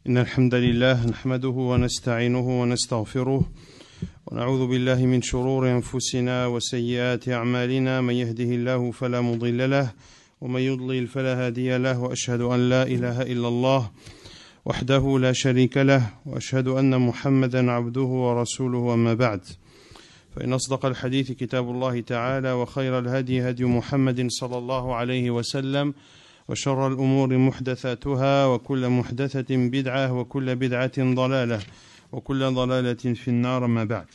إن الحمد لله نحمده ونستعينه ونستغفره ونعوذ بالله من شرور أنفسنا وسيئات أعمالنا من يهده الله فلا مضل له ومن يضلل فلا هادي له وأشهد أن لا إله إلا الله وحده لا شريك له وأشهد أن محمدا عبده ورسوله وما بعد فإن أصدق الحديث كتاب الله تعالى وخير الهدي هدي محمد صلى الله عليه وسلم وشر الأمور محدثاتها وكل محدثة بدعة وكل بدعة ضلالة وكل ضلالة في النار ما بعد.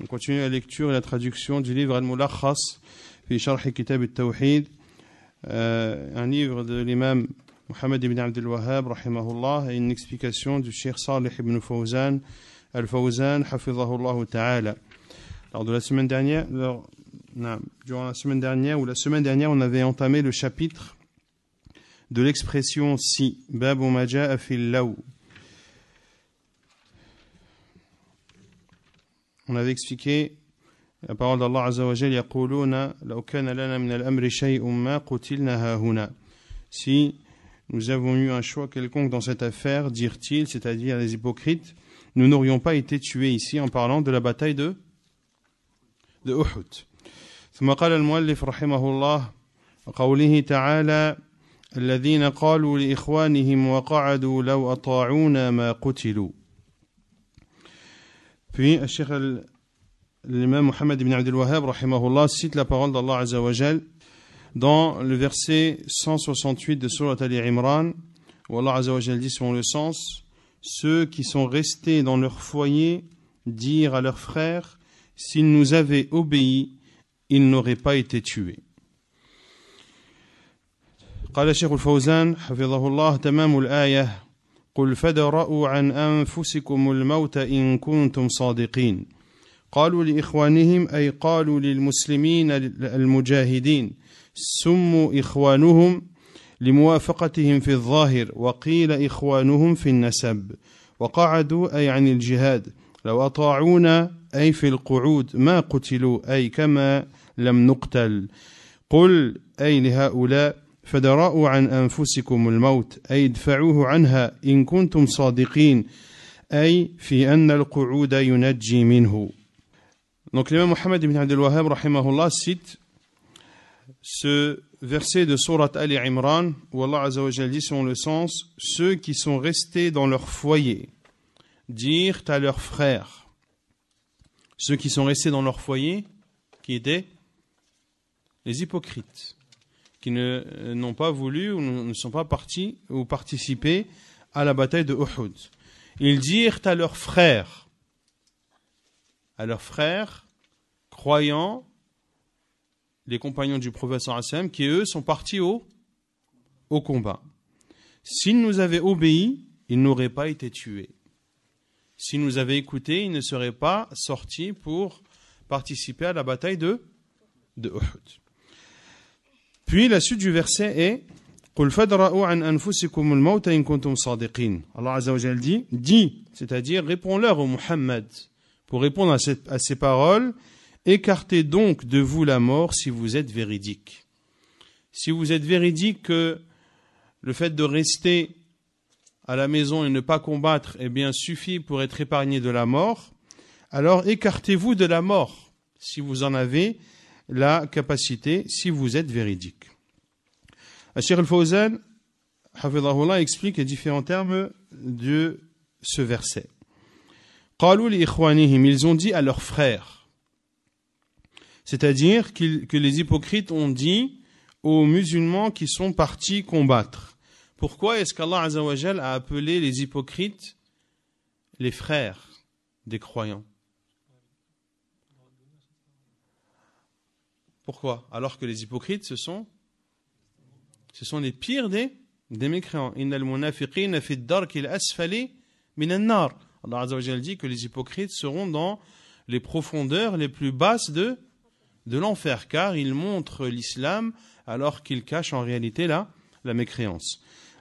On continue la lecture et la traduction du livre Al-Mulakhas fi Sharh Kitab al-Tawhid, un livre de l'imam Muhammad ibn Abdul Wahhab rahimahullah et une explication du Cheikh Salih ibn Fawzan al-Fawzan hafizahullah ta'ala. Lors de la semaine dernière, durant la semaine dernière ou la semaine dernière, on avait entamé le chapitre de l'expression si, babu ma ja'a fil law. On avait expliqué la parole d'Allah Azza wa Jalla, yaquluna law kana lana min al-amri shay'un ma qutilna hahuna. Si nous avons eu un choix quelconque dans cette affaire, dirent-ils, c'est-à-dire les hypocrites, nous n'aurions pas été tués ici, en parlant de la bataille de Uhud. ثم قال المؤلف رحمه الله وقوله تعالى الذين قالوا لإخوانهم وقعدوا لو أطاعونا ما قتلوا. Puis l'imam Muhammad ibn Abdul Wahhab rahimahullah cite la parole d'Allah Azza wa Jal dans le verset 168 de Surat Al-Imran où Allah Azza wa Jal dit selon le sens: ceux qui sont restés dans leur foyer dirent à leurs frères, s'ils nous avaient obéi, ils n'auraient pas été tués. قال الشيخ الفوزان حفظه الله تمام الآية قل فادرءوا عن أنفسكم الموت إن كنتم صادقين. قالوا لإخوانهم أي قالوا للمسلمين المجاهدين سموا إخوانهم لموافقتهم في الظاهر وقيل إخوانهم في النسب وقعدوا أي عن الجهاد لو أطاعونا أي في القعود ما قتلوا أي كما لم نقتل. قل أي لهؤلاء فدرأوا عن أنفسكم الموت أي ادفعوه عنها إن كنتم صادقين أي في أن القعود ينجي منه. Donc l'imam Muhammad ibn Abdul Wahhab rahimahullah cite ce verset de Surat Al-Imran où Allah Azza wa Jalla dit selon le sens: ceux qui sont restés dans leur foyer dirent à leurs frères. Ceux qui sont restés dans leur foyer, qui étaient les hypocrites, qui n'ont pas voulu ou ne sont pas partis ou participé à la bataille de Uhud. Ils dirent à leurs frères croyants, les compagnons du prophète sallallahu alayhi wa sallam, qui eux sont partis au combat. S'ils nous avaient obéi, ils n'auraient pas été tués. S'ils nous avaient écoutés, ils ne seraient pas sortis pour participer à la bataille de Uhud. Puis la suite du verset est قُلْ فَادْرَءُوا عَنْ أَنفُسِكُمُ الْمَوْتَ إِن كُنْتُمْ صَادِقِينَ. Allah Azza wa Jalla dit, c'est-à-dire réponds-leur au Muhammad. Pour répondre à ces paroles, écartez donc de vous la mort si vous êtes véridique. Si vous êtes véridique que le fait de rester à la maison et ne pas combattre suffit pour être épargné de la mort, alors écartez-vous de la mort si vous en avez la capacité, si vous êtes véridique. Cheikh Al-Fawzan hafidhahullah explique les différents termes de ce verset. قالوا لإخوانهم, ils ont dit à leurs frères, c'est-à-dire que les hypocrites ont dit aux musulmans qui sont partis combattre. Pourquoi est-ce qu'Allah Azza wa Jal a appelé les hypocrites les frères des croyants? Pourquoi? Alors que les hypocrites, ce sont les pires des mécréants. Innal munafiqina fi ad-darki al-asfali min an-nar. Allah Azza wa Jal dit que les hypocrites seront dans les profondeurs les plus basses de l'enfer, car ils montrent l'islam alors qu'ils cachent en réalité la mécréance.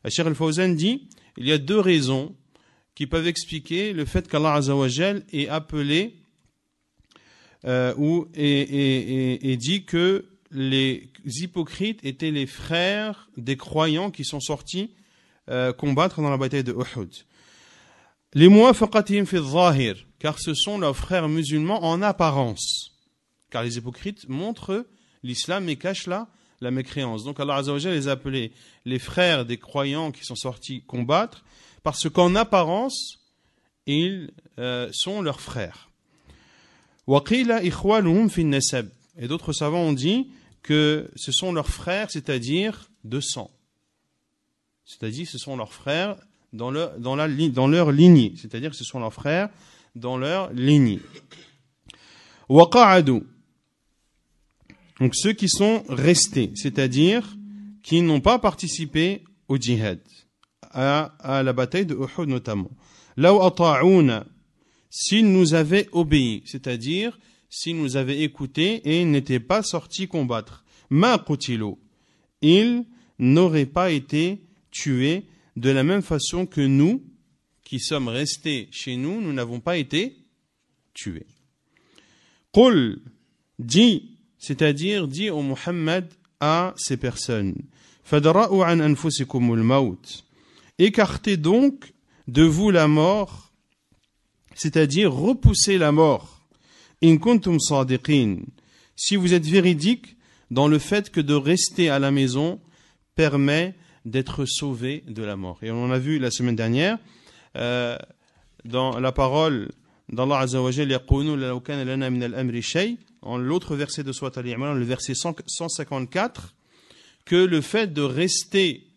Cheikh Al-Fawzan dit, il y a deux raisons qui peuvent expliquer le fait qu'Allah Azza wa Jal ait appelé et dit que les hypocrites étaient les frères des croyants qui sont sortis combattre dans la bataille de Uhud. Les muwafaqatihim fi adh-dhahir, car ce sont leurs frères musulmans en apparence. Car les hypocrites montrent l'islam mais cachent la mécréance. Donc Allah Azza wa Jalla les a appelés les frères des croyants qui sont sortis combattre, parce qu'en apparence, ils sont leurs frères. Wa qila ikhwanuhum fi an-nasab. Et d'autres savants ont dit que ce sont leurs frères, c'est-à-dire de sang. C'est-à-dire ce sont leurs frères dans leur lignée. C'est-à-dire que ce sont leurs frères dans leur lignée. Wa qa'adu. Donc ceux qui sont restés, c'est-à-dire qui n'ont pas participé au djihad, à la bataille de Uhud notamment. Law ata'una, s'ils nous avaient obéi, c'est-à-dire s'ils nous avaient écoutés et n'étaient pas sortis combattre. Ma qutilu, ils n'auraient pas été tués de la même façon que nous, qui sommes restés chez nous, nous n'avons pas été tués. Qul, dis, c'est-à-dire dis au Muhammad à ces personnes, fadra'u an anfusikumul maut, écartez donc de vous la mort, c'est-à-dire repoussez la mort, in kuntum sadiqin, si vous êtes véridique dans le fait que de rester à la maison permet d'être sauvé de la mort. Et on en a vu la semaine dernière dans la parole d'Allah Azza wa Jalla, yaquluna law kana lana min al-amri shay, en l'autre verset de Surat Al-Imran, le verset 154, que le fait de rester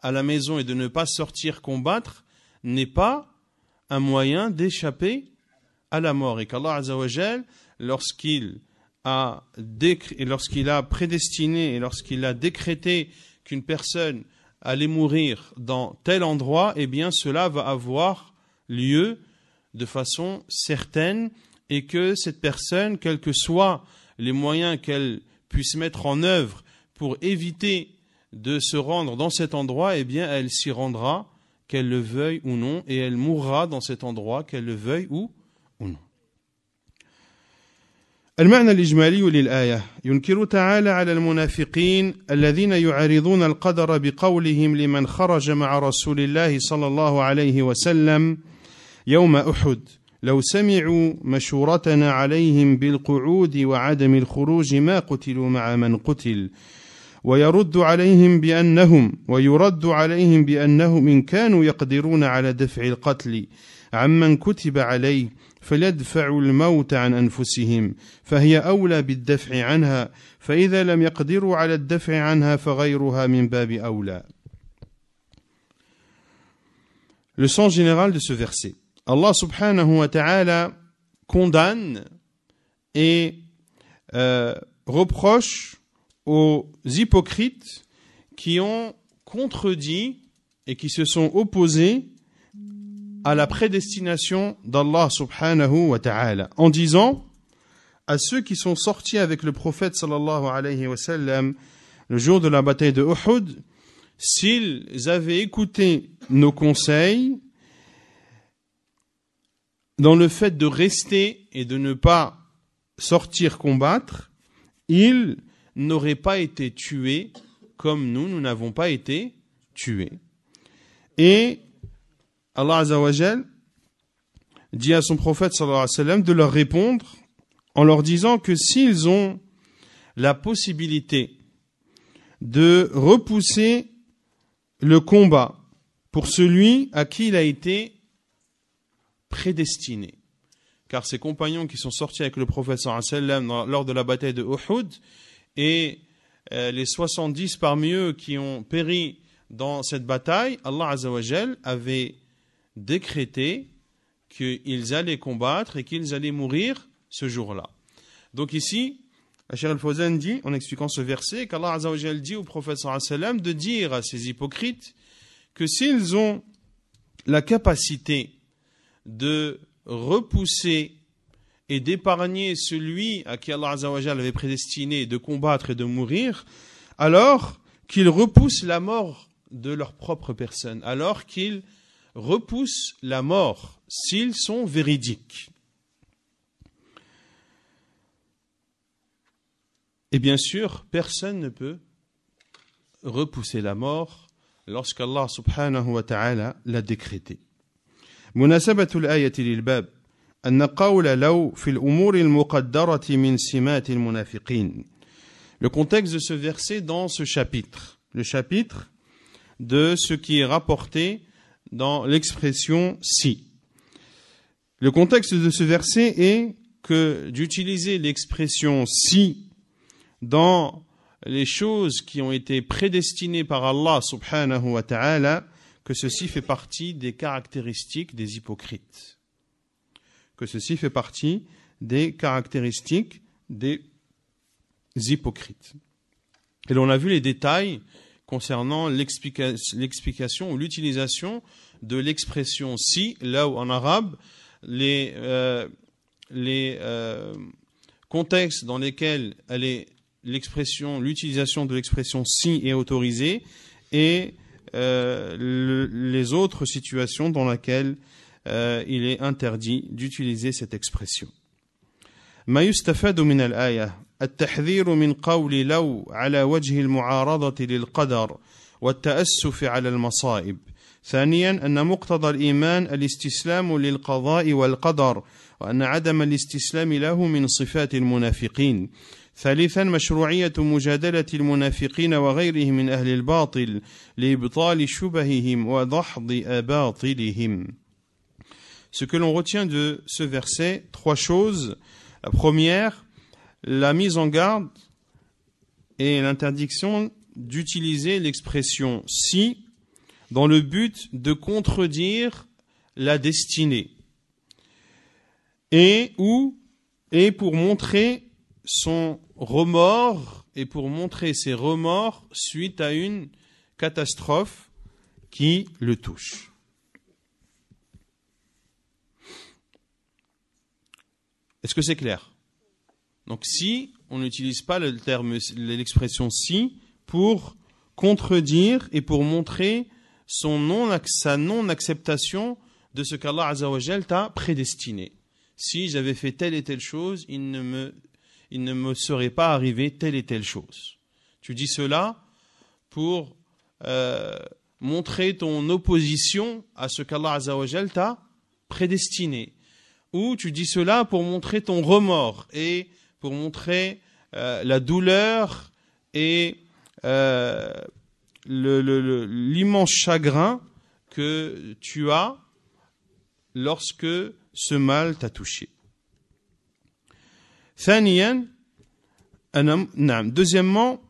à la maison et de ne pas sortir combattre n'est pas un moyen d'échapper à la mort, et qu'Allah Azza wa Jalla, lorsqu'il a prédestiné et lorsqu'il a décrété qu'une personne allait mourir dans tel endroit, eh bien cela va avoir lieu de façon certaine, et que cette personne, quels que soient les moyens qu'elle puisse mettre en œuvre pour éviter de se rendre dans cet endroit, eh bien elle s'y rendra, qu'elle le veuille ou non, et elle mourra dans cet endroit, qu'elle le veuille ou non. المعنى الإجمالي للآية ينكر تعالى على المنافقين الذين يعارضون القدر بقولهم لمن خرج مع رسول الله صلى الله عليه وسلم يوم أحد لو سمعوا مشورتنا عليهم بالقعود وعدم الخروج ما قتلوا مع من قتل ويرد عليهم بأنهم إن كانوا يقدرون على دفع القتل عمن كتب عليه فليدفعوا الموت عن أنفسهم فهي أولى بالدفع عنها فإذا لم يقدروا على الدفع عنها فغيرها من باب أولى. Le sens général de ce verset. Allah subhanahu wa ta'ala condamne et reproche aux hypocrites qui ont contredit et qui se sont opposés à la prédestination d'Allah subhanahu wa ta'ala, en disant à ceux qui sont sortis avec le prophète sallallahu alayhi wa sallam le jour de la bataille de Uhud, s'ils avaient écouté nos conseils dans le fait de rester et de ne pas sortir combattre, ils n'auraient pas été tués comme nous n'avons pas été tués. Et Allah Azza wa Jal dit à son prophète sallallahu alayhi wa sallam de leur répondre en leur disant que s'ils ont la possibilité de repousser le combat pour celui à qui il a été prédestiné, car ces compagnons qui sont sortis avec le prophète sallallahu alayhi wa sallam lors de la bataille de Uhud et les 70 parmi eux qui ont péri dans cette bataille, Allah Azza wa Jal avait décrété qu'ils allaient combattre et qu'ils allaient mourir ce jour-là. Donc ici, Cheikh Al-Fawzan dit, en expliquant ce verset, qu'Allah Azza wa Jal dit au prophète sallallahu alayhi wa sallam de dire à ces hypocrites que s'ils ont la capacité de repousser et d'épargner celui à qui Allah Azza wa Jal avait prédestiné de combattre et de mourir, alors qu'ils repoussent la mort de leur propre personne, alors qu'ils repoussent la mort s'ils sont véridiques. Et bien sûr, personne ne peut repousser la mort lorsqu'Allah subhanahu wa ta'ala l'a décrété. مناسبة الآية للباب أن قول لو في الأمور المقدرة من سمات المنافقين. Le contexte de ce verset dans ce chapitre, le chapitre de ce qui est rapporté dans l'expression si. Le contexte de ce verset est que d'utiliser l'expression si dans les choses qui ont été prédestinées par Allah subhanahu wa ta'ala, que ceci fait partie des caractéristiques des hypocrites. Que ceci fait partie des caractéristiques des hypocrites. Et l'on a vu les détails concernant l'explication ou l'utilisation de l'expression si, là où en arabe, les contextes dans lesquels l'utilisation de l'expression si est autorisée et les autres situations dans lesquelles il est interdit d'utiliser cette expression. ما يستفاد من الآية التحذير من قول لو على وجه المعارضة للقدر والتأسف على المصائب. ثانيا أن مقتضى الإيمان الاستسلام للقضاء والقدر وأن عدم الاستسلام له من صفات المنافقين. ثالثا مشروعية مجادلة المنافقين وغيرهم من أهل الباطل لإبطال شبههم وضحض أباطلهم. Ce que l'on retient de ce verset, trois choses. La première, la mise en garde et l'interdiction d'utiliser l'expression si dans le but de contredire la destinée et pour montrer son remords et pour montrer ses remords suite à une catastrophe qui le touche. Est-ce que c'est clair? Donc si, on n'utilise pas l'expression si pour contredire et pour montrer sa non-acceptation de ce qu'Allah Azza wa Jal t'a prédestiné. Si j'avais fait telle et telle chose, il ne me serait pas arrivé telle et telle chose. Tu dis cela pour montrer ton opposition à ce qu'Allah Azza wa Jal t'a prédestiné. Ou tu dis cela pour montrer ton remords et pour montrer la douleur et l'immense chagrin que tu as lorsque ce mal t'a touché. Deuxièmement,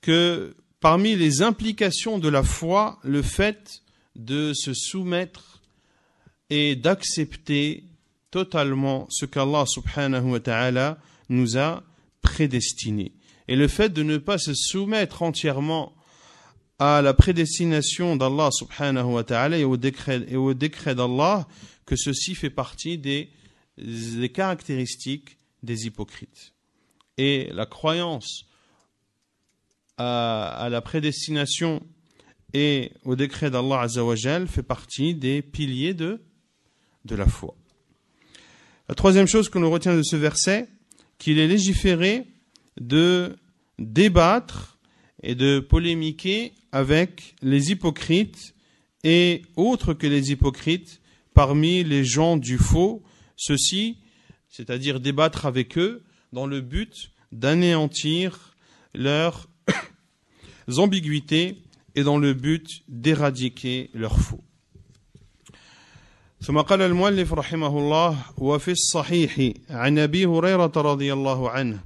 que parmi les implications de la foi, le fait de se soumettre et d'accepter totalement ce qu'Allah subhanahu wa ta'ala nous a prédestiné. Et le fait de ne pas se soumettre entièrement à la prédestination d'Allah subhanahu wa ta'ala et au décret d'Allah, que ceci fait partie des caractéristiques des hypocrites. Et la croyance à la prédestination et au décret d'Allah azza wa jal fait partie des piliers de la foi. La troisième chose que l'on retient de ce verset, qu'il est légiféré de débattre et de polémiquer avec les hypocrites et autres que les hypocrites parmi les gens du faux, ceci, c'est-à-dire débattre avec eux dans le but d'anéantir leurs ambiguïtés et dans le but d'éradiquer leurs faux. ثم قال المؤلف رحمه الله وفي الصحيح عن أبي هريرة رضي الله عنه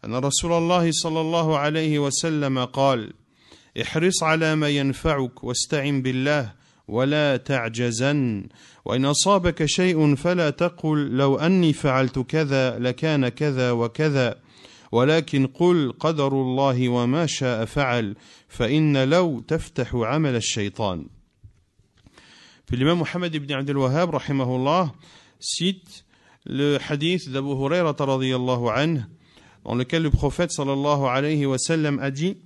أن رسول الله صلى الله عليه وسلم قال احرص على ما ينفعك واستعن بالله ولا تعجزن وإن أصابك شيء فلا تقل لو أني فعلت كذا لكان كذا وكذا ولكن قل قدر الله وما شاء فعل فإن لو تفتح عمل الشيطان. Puis l'imam Muhammad ibn Abdul Wahhab, rahimahullah, cite le hadith d'Abu Hurayrata radiyallahu anhu, dans lequel le prophète sallallahu alayhi wa sallam a dit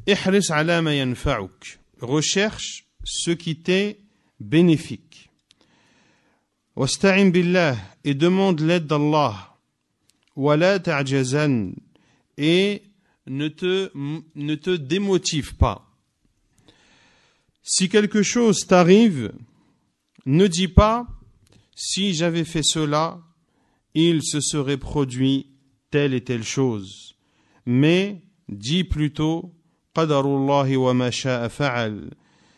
ihris ala ma yanfa'uk, recherche ce qui t'est bénéfique. Wasta'in billah, et demande l'aide d'Allah. Wala ta'jazan, et ne te démotive pas. Si quelque chose t'arrive, ne dis pas si j'avais fait cela, il se serait produit telle et telle chose, mais dis plutôt Qadarullahi wa ma sha'a fa'al.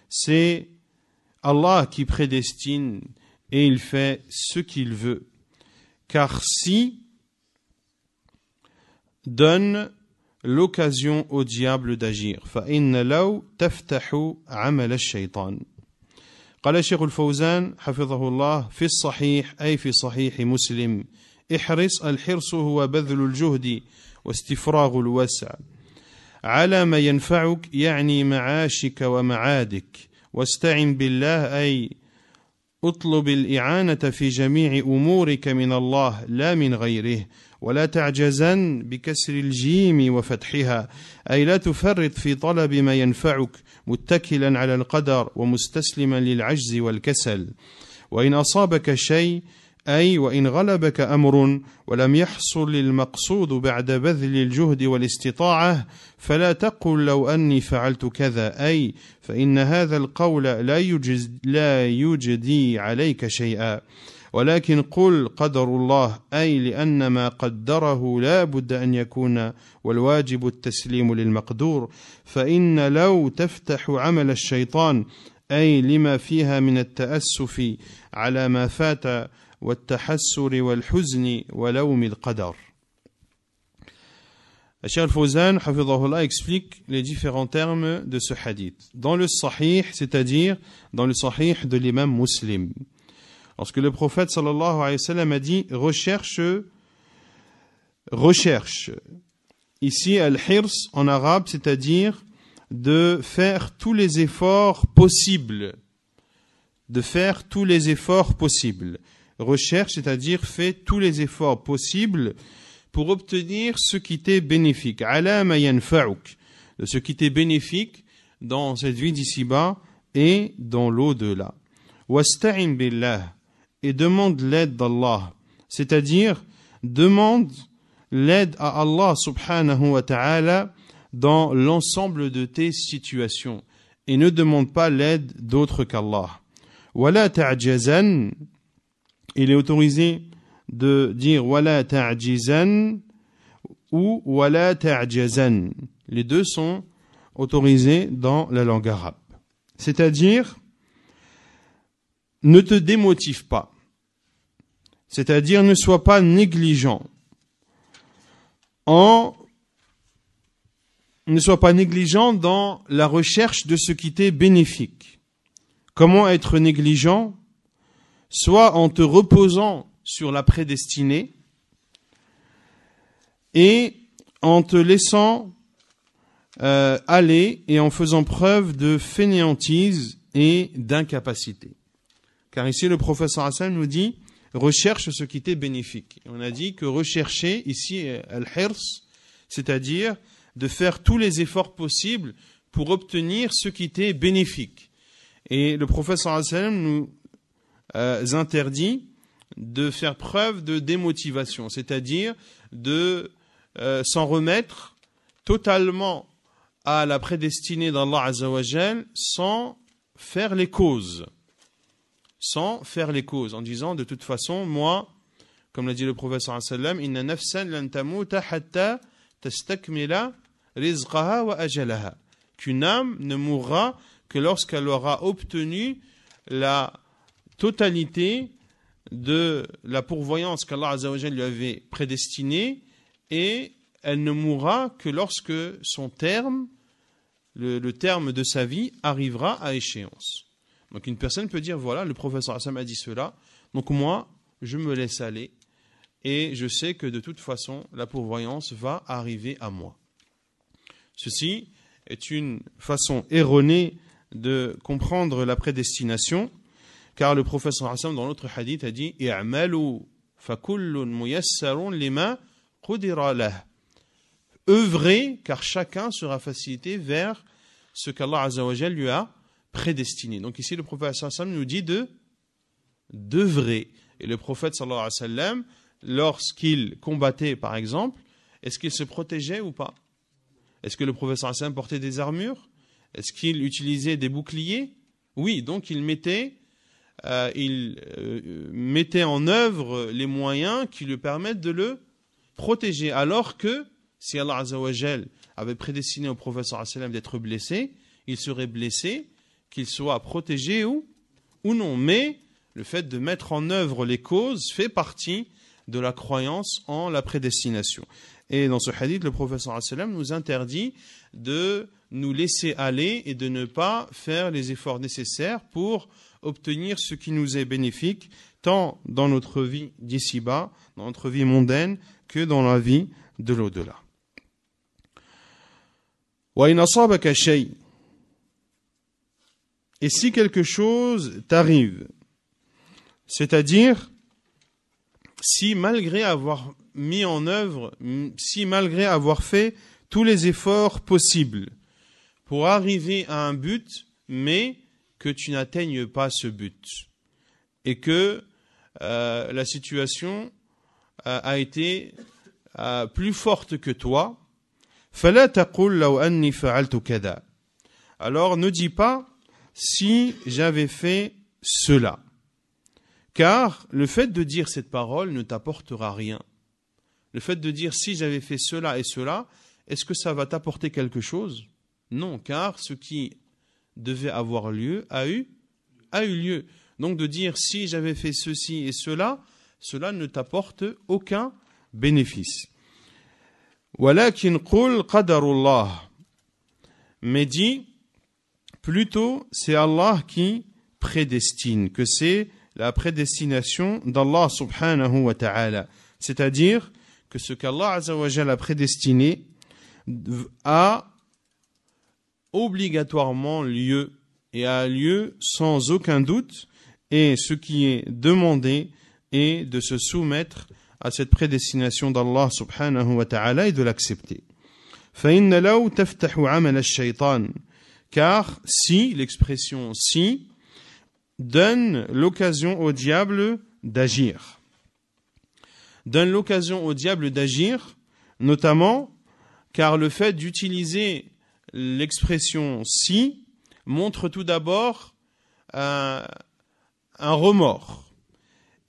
C'est Allah qui prédestine et il fait ce qu'il veut. Car si donne l'occasion au diable d'agir. فإن لو تفتح عمل الشيطان. قال الشيخ الفوزان حفظه الله في الصحيح أي في صحيح مسلم احرص الحرص هو بذل الجهد واستفراغ الوسع على ما ينفعك يعني معاشك ومعادك واستعن بالله أي اطلب الإعانة في جميع أمورك من الله لا من غيره ولا تعجزن بكسر الجيم وفتحها أي لا تفرط في طلب ما ينفعك متكلا على القدر ومستسلما للعجز والكسل وإن أصابك شيء أي وإن غلبك أمر ولم يحصل المقصود بعد بذل الجهد والاستطاعة فلا تقل لو أني فعلت كذا أي فإن هذا القول لا يجدي عليك شيئا ولكن قل قدر الله أي لأن ما قدره لا بد أن يكون والواجب التسليم للمقدور فإن لو تفتح عمل الشيطان أي لما فيها من التأسف على ما فات والتحسر والحزن ولوم القدر. Cheikh Al-Fawzan, hafidhahullah, explique les différents termes de ce hadith. Dans le sahih, c'est-à-dire dans le sahih de l'imam Muslim. Lorsque le prophète sallallahu alayhi wa sallam a dit recherche. Ici, al-hirs en arabe, c'est-à-dire de faire tous les efforts possibles. Recherche, c'est-à-dire fais tous les efforts possibles pour obtenir ce qui t'est bénéfique. Ala ma yanfa'uk, de ce qui t'est bénéfique dans cette vie d'ici-bas et dans l'au-delà. Wasta'in billah, et demande l'aide d'Allah, c'est-à-dire demande l'aide à Allah subhanahu wa ta'ala dans l'ensemble de tes situations et ne demande pas l'aide d'autre qu'Allah. Wala ta'jazan, il est autorisé de dire wala ta'jizan ou wala ta'jazan. Les deux sont autorisés dans la langue arabe. C'est-à-dire, ne te démotive pas. C'est-à-dire, ne sois pas négligent. Ne sois pas négligent dans la recherche de ce qui t'est bénéfique. Comment être négligent? Soit en te reposant sur la prédestinée et en te laissant aller et en faisant preuve de fainéantise et d'incapacité. Car ici le prophète sallallahu alayhi wa sallam nous dit recherche ce qui t'est bénéfique. Et on a dit que rechercher ici al-hirs, c'est-à-dire de faire tous les efforts possibles pour obtenir ce qui t'est bénéfique. Et le prophète sallallahu alayhi wa sallam nous interdit de faire preuve de démotivation, c'est-à-dire de s'en remettre totalement à la prédestinée d'Allah Azza wa Jal sans faire les causes, en disant de toute façon, moi, comme l'a dit le prophète sallallahu alayhi wa sallam, inna nafsan lan tamuta hatta tastakmila rizqaha wa ajalaha, qu'une âme ne mourra que lorsqu'elle aura obtenu la totalité de la pourvoyance qu'Allah Azza wa Jal lui avait prédestinée, et elle ne mourra que lorsque son terme, le terme de sa vie, arrivera à échéance. Donc une personne peut dire, voilà, le prophète sallallahu alayhi wa sallam a dit cela, donc moi, je me laisse aller, et je sais que de toute façon, la pourvoyance va arriver à moi. Ceci est une façon erronée de comprendre la prédestination, car le prophète sallallahu alayhi wa sallam dans l'autre hadith a dit i'malu fakullun muyassarun lima qudira lah. Œuvrez, car chacun sera facilité vers ce qu'Allah Azza wa Jal lui a prédestiné. Donc ici le prophète sallallahu alayhi wa sallam nous dit d'œuvrer. Et le prophète sallallahu alayhi wa sallam, lorsqu'il combattait par exemple, est-ce qu'il se protégeait ou pas? Est-ce que le prophète sallallahu alayhi wa sallam portait des armures? Est-ce qu'il utilisait des boucliers? Oui, donc il mettait il mettait en œuvre les moyens qui lui permettent de le protéger. Alors que si Allah Azza wa Jal avait prédestiné au prophète sallallahu alayhi wa sallam d'être blessé, il serait blessé, qu'il soit protégé ou non. Mais le fait de mettre en œuvre les causes fait partie de la croyance en la prédestination. Et dans ce hadith, le prophète sallallahu alayhi wa sallam nous interdit de nous laisser aller et de ne pas faire les efforts nécessaires pour obtenir ce qui nous est bénéfique, tant dans notre vie d'ici-bas, dans notre vie mondaine, que dans la vie de l'au-delà. وَإِنْ أَصَابَكَ شَيْءٌ. Et si quelque chose t'arrive, c'est-à-dire si malgré avoir mis en œuvre, si malgré avoir fait tous les efforts possibles pour arriver à un but, mais que tu n'atteignes pas ce but, et que la situation a été plus forte que toi, فَلَا تَقُلْ لَوْ أَنِّي فَعَلْتُ كَذَا. Alors ne dis pas si j'avais fait cela, car le fait de dire cette parole ne t'apportera rien. Le fait de dire si j'avais fait cela et cela, est-ce que ça va t'apporter quelque chose? Non, car ce qui devait avoir lieu a eu lieu. Donc de dire si j'avais fait ceci et cela, cela ne t'apporte aucun bénéfice. وَلَكِنْ قُلْ قَدَرُ اللَّهِ. Mais dis, plutôt c'est Allah qui prédestine, que c'est la prédestination d'Allah subhanahu wa ta'ala. C'est-à-dire que ce qu'Allah azza wa jalla a prédestiné a obligatoirement lieu et a lieu sans aucun doute, et ce qui est demandé est de se soumettre à cette prédestination d'Allah subhanahu wa ta'ala et de l'accepter. فَإِنَّ لَوْ تَفْتَحُ عَمَلَ الشَّيْطَانِ. Car si, l'expression si, donne l'occasion au diable d'agir. Donne l'occasion au diable d'agir, notamment car le fait d'utiliser l'expression si montre tout d'abord un remords.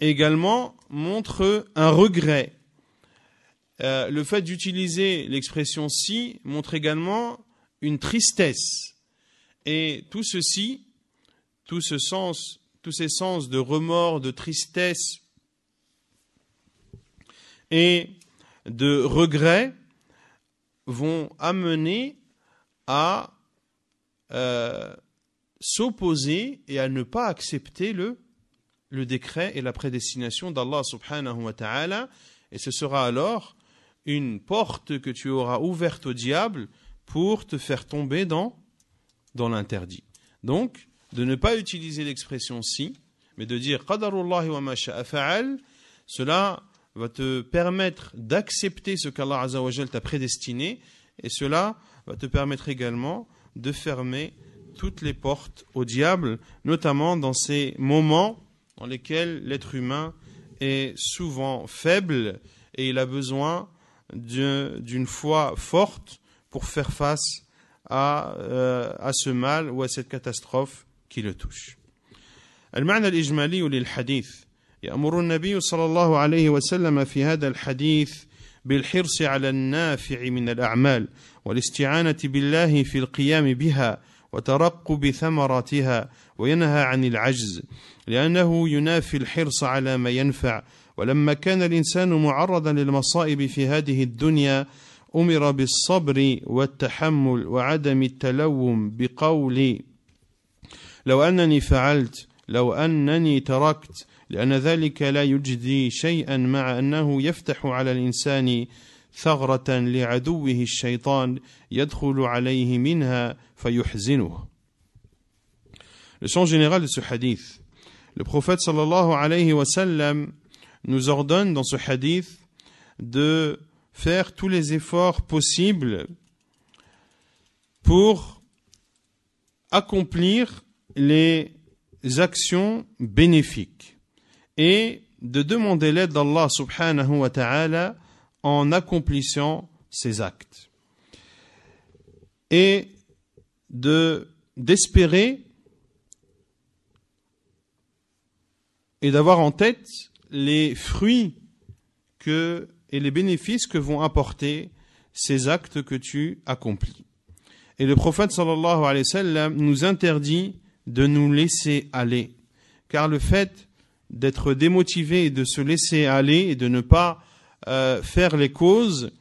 Également montre un regret. Le fait d'utiliser l'expression si montre également une tristesse. Et tout ceci, tous ces sens de remords, de tristesse et de regret vont amener à s'opposer et à ne pas accepter le décret et la prédestination d'Allah subhanahu wa ta'ala, et ce sera alors une porte que tu auras ouverte au diable pour te faire tomber dans l'interdit. Donc, de ne pas utiliser l'expression si, mais de dire qadarullahi wa ma sha'a fa'al, cela va te permettre d'accepter ce qu'Allah azza wa jalla t'a prédestiné, et cela va te permettre également de fermer toutes les portes au diable, notamment dans ces moments dans lesquels l'être humain est souvent faible et il a besoin d'une foi forte pour faire face à ce mal ou à cette catastrophe qui le touche. المعنى الإجمالي للحديث: يأمر النبي صلى الله عليه وسلم في هذا الحديث بالحرص على النافع من الأعمال والاستعانة بالله في القيام بها وترقب ثمراتها، وينهى عن العجز لأنه ينافي الحرص على ما ينفع. ولما كان الإنسان معرضا للمصائب في هذه الدنيا أمر بالصبر والتحمل وعدم التلوم بقول لو أنني فعلت لو أنني تركت، لأن ذلك لا يجدي شيئا، مع أنه يفتح على الإنسان ثغرة لعدوه الشيطان يدخل عليه منها فيحزنه. Le sens général de ce hadith: le prophète sallallahu alayhi wa sallam nous ordonne dans ce hadith de faire tous les efforts possibles pour accomplir les actions bénéfiques et de demander l'aide d'Allah subhanahu wa ta'ala en accomplissant ces actes, et d'espérer et d'avoir en tête les fruits et les bénéfices que vont apporter ces actes que tu accomplis. Et le prophète sallallahu alayhi wa sallam nous interdit de nous laisser aller, car le fait d'être démotivé et de se laisser aller et de ne pas faire les causes,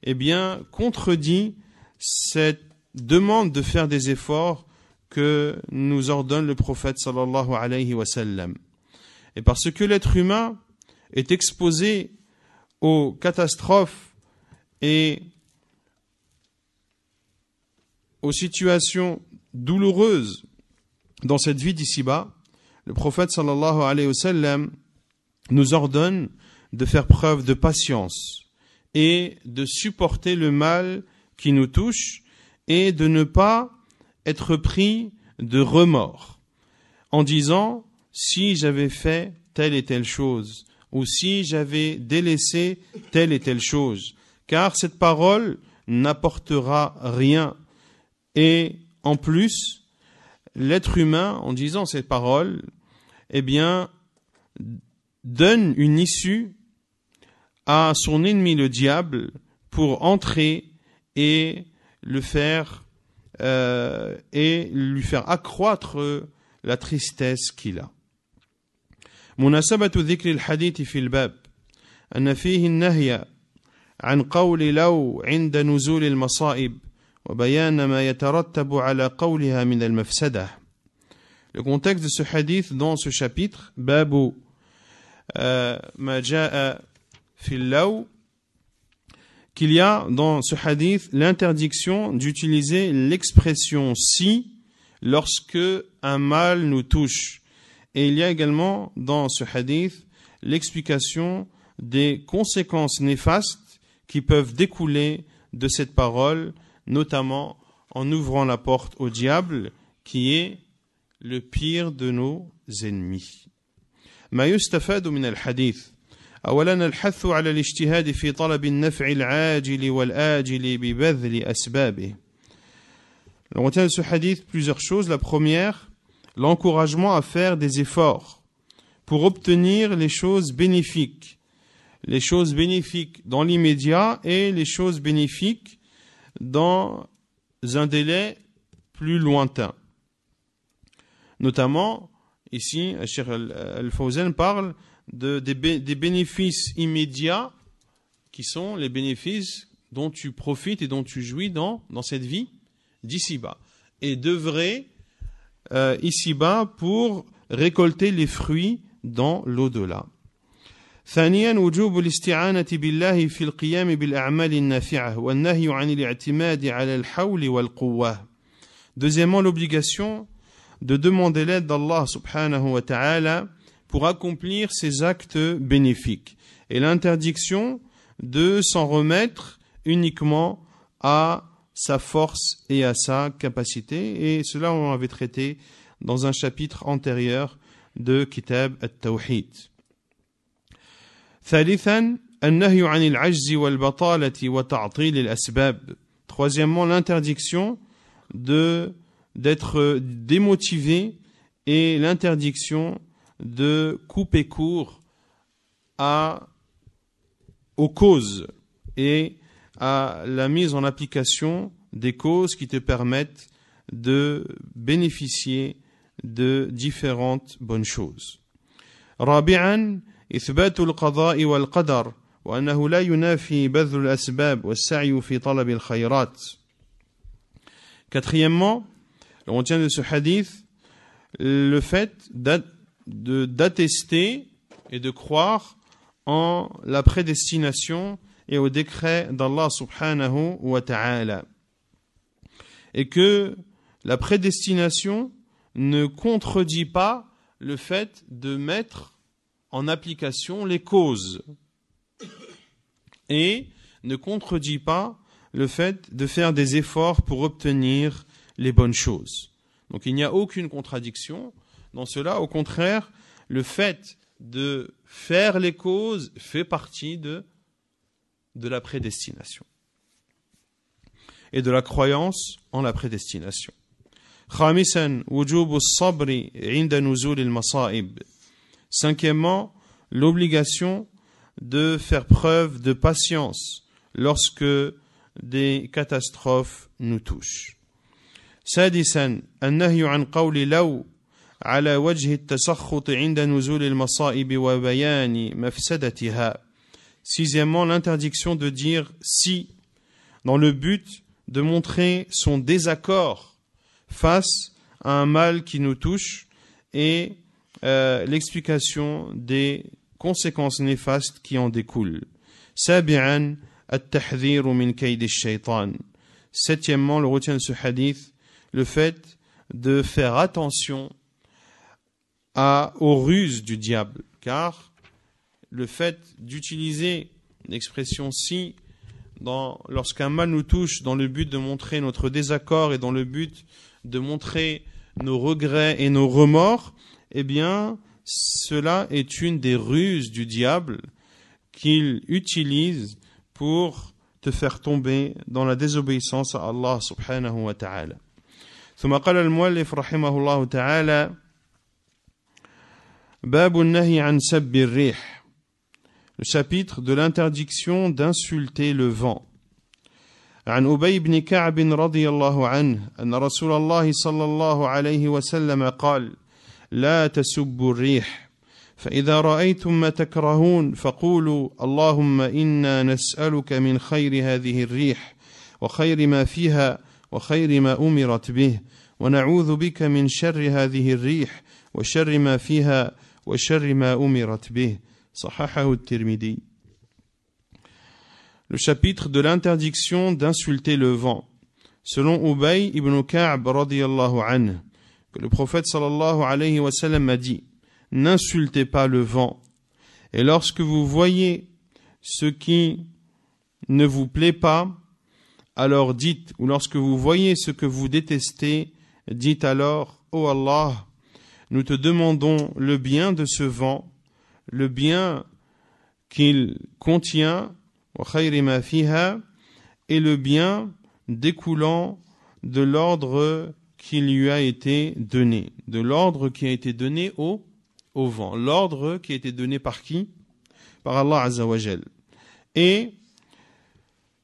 eh bien, contredit cette demande de faire des efforts que nous ordonne le prophète sallallahu alayhi wa sallam. Et parce que l'être humain est exposé aux catastrophes et aux situations douloureuses dans cette vie d'ici-bas, le prophète sallallahu alayhi wa sallam nous ordonne de faire preuve de patience et de supporter le mal qui nous touche et de ne pas être pris de remords en disant si j'avais fait telle et telle chose ou si j'avais délaissé telle et telle chose, car cette parole n'apportera rien. Et en plus, l'être humain, en disant cette parole, eh bien, donne une issue à son ennemi le diable pour entrer et le faire et lui faire accroître la tristesse qu'il a. مناسبة ذكر الحديث في الباب أن فيه النهي عن قول لو عند نزول المصائب وبيان ما يترتب على قولها من المفسدة. Le contexte de ce hadith dans ce chapitre, باب ما جاء في اللو, qu'il y a dans ce hadith l'interdiction d'utiliser l'expression si lorsque un mal nous touche. Et il y a également dans ce hadith l'explication des conséquences néfastes qui peuvent découler de cette parole, notamment en ouvrant la porte au diable, qui est le pire de nos ennemis. ما يستفاد من الحديث أولا الحث على الاجتهاد في طلب النفع العاجل والآجل ببذل أسبابه. On retient de ce hadith plusieurs choses. La première, l'encouragement à faire des efforts pour obtenir les choses bénéfiques dans l'immédiat et les choses bénéfiques dans un délai plus lointain. Notamment, ici, Cheikh Al-Fawzan parle des bénéfices immédiats qui sont les bénéfices dont tu profites et dont tu jouis dans cette vie d'ici-bas. Et d'œuvrer ici-bas pour récolter les fruits dans l'au-delà. ثانيا وجوب الاستعانة بالله في القيام بالأعمال النافعة والنهي عن الاعتماد على الحول والقوة. Deuxièmement, l'obligation de demander l'aide d'Allah subhanahu wa ta'ala pour accomplir ces actes bénéfiques et l'interdiction de s'en remettre uniquement à sa force et à sa capacité, et cela on avait traité dans un chapitre antérieur de Kitab al-Tawhid. ثالثا النهي عن العجز والبطالة وتعطيل الأسباب. Troisièmement, l'interdiction d'être démotivé et l'interdiction de couper court aux causes et à la mise en application des causes qui te permettent de bénéficier de différentes bonnes choses. رابعا إثبات القضاء والقدر وأنه لا ينافي بذل الأسباب والسعي في طلب الخيرات. Quatrièmement, on tient de ce hadith le fait d'attester et de croire en la prédestination et au décret d'Allah subhanahu wa ta'ala. Et que la prédestination ne contredit pas le fait de mettre en application les causes et ne contredit pas le fait de faire des efforts pour obtenir les bonnes choses. Donc il n'y a aucune contradiction dans cela. Au contraire, le fait de faire les causes fait partie de la prédestination et de la croyance en la prédestination. خامسا وجوب الصبر عند نزول المصائب. Cinquièmement, l'obligation de faire preuve de patience lorsque des catastrophes nous touchent. سادسا النهي عن قول لو على وجه التسخط عند نزول المصائب وبيان مفسدتها. Sixièmement, l'interdiction de dire si dans le but de montrer son désaccord face à un mal qui nous touche et l'explication des conséquences néfastes qui en découlent. سابعا التحذير من كيد الشيطان. Septièmement, le retient de ce hadith, le fait de faire attention aux ruses du diable, car le fait d'utiliser l'expression si lorsqu'un mal nous touche dans le but de montrer notre désaccord et dans le but de montrer nos regrets et nos remords, eh bien, cela est une des ruses du diable qu'il utilise pour te faire tomber dans la désobéissance à Allah subhanahu wa ta'ala. ثم قال المؤلف رحمه الله تعالى باب النهي عن سب الريح. Le chapitre de l'interdiction d'insulter le vent. عن أبي بن كعب رضي الله عنه أن رسول الله صلى الله عليه وسلم قال لا تسبوا الريح فإذا رأيتم ما تكرهون فقولوا اللهم إنا نسألك من خير هذه الريح وخير ما فيها وخير ما أمرت به ونعوذ بك من شر هذه الريح وشر ما فيها وشر ما أمرت به. صححه الترمذي. Le chapitre de l'interdiction d'insulter le vent. Selon Ubay ibn Ka'b radiyallahu anhu, que le prophète sallallahu alayhi wa sallam a dit: n'insultez pas le vent. Et lorsque vous voyez ce qui ne vous plaît pas, alors dites, ou lorsque vous voyez ce que vous détestez, dites alors: ô Allah, nous te demandons le bien de ce vent, le bien qu'il contient, et le bien découlant de l'ordre qui lui a été donné, de l'ordre qui a été donné au vent. L'ordre qui a été donné par qui? Par Allah Azza wa Jal. Et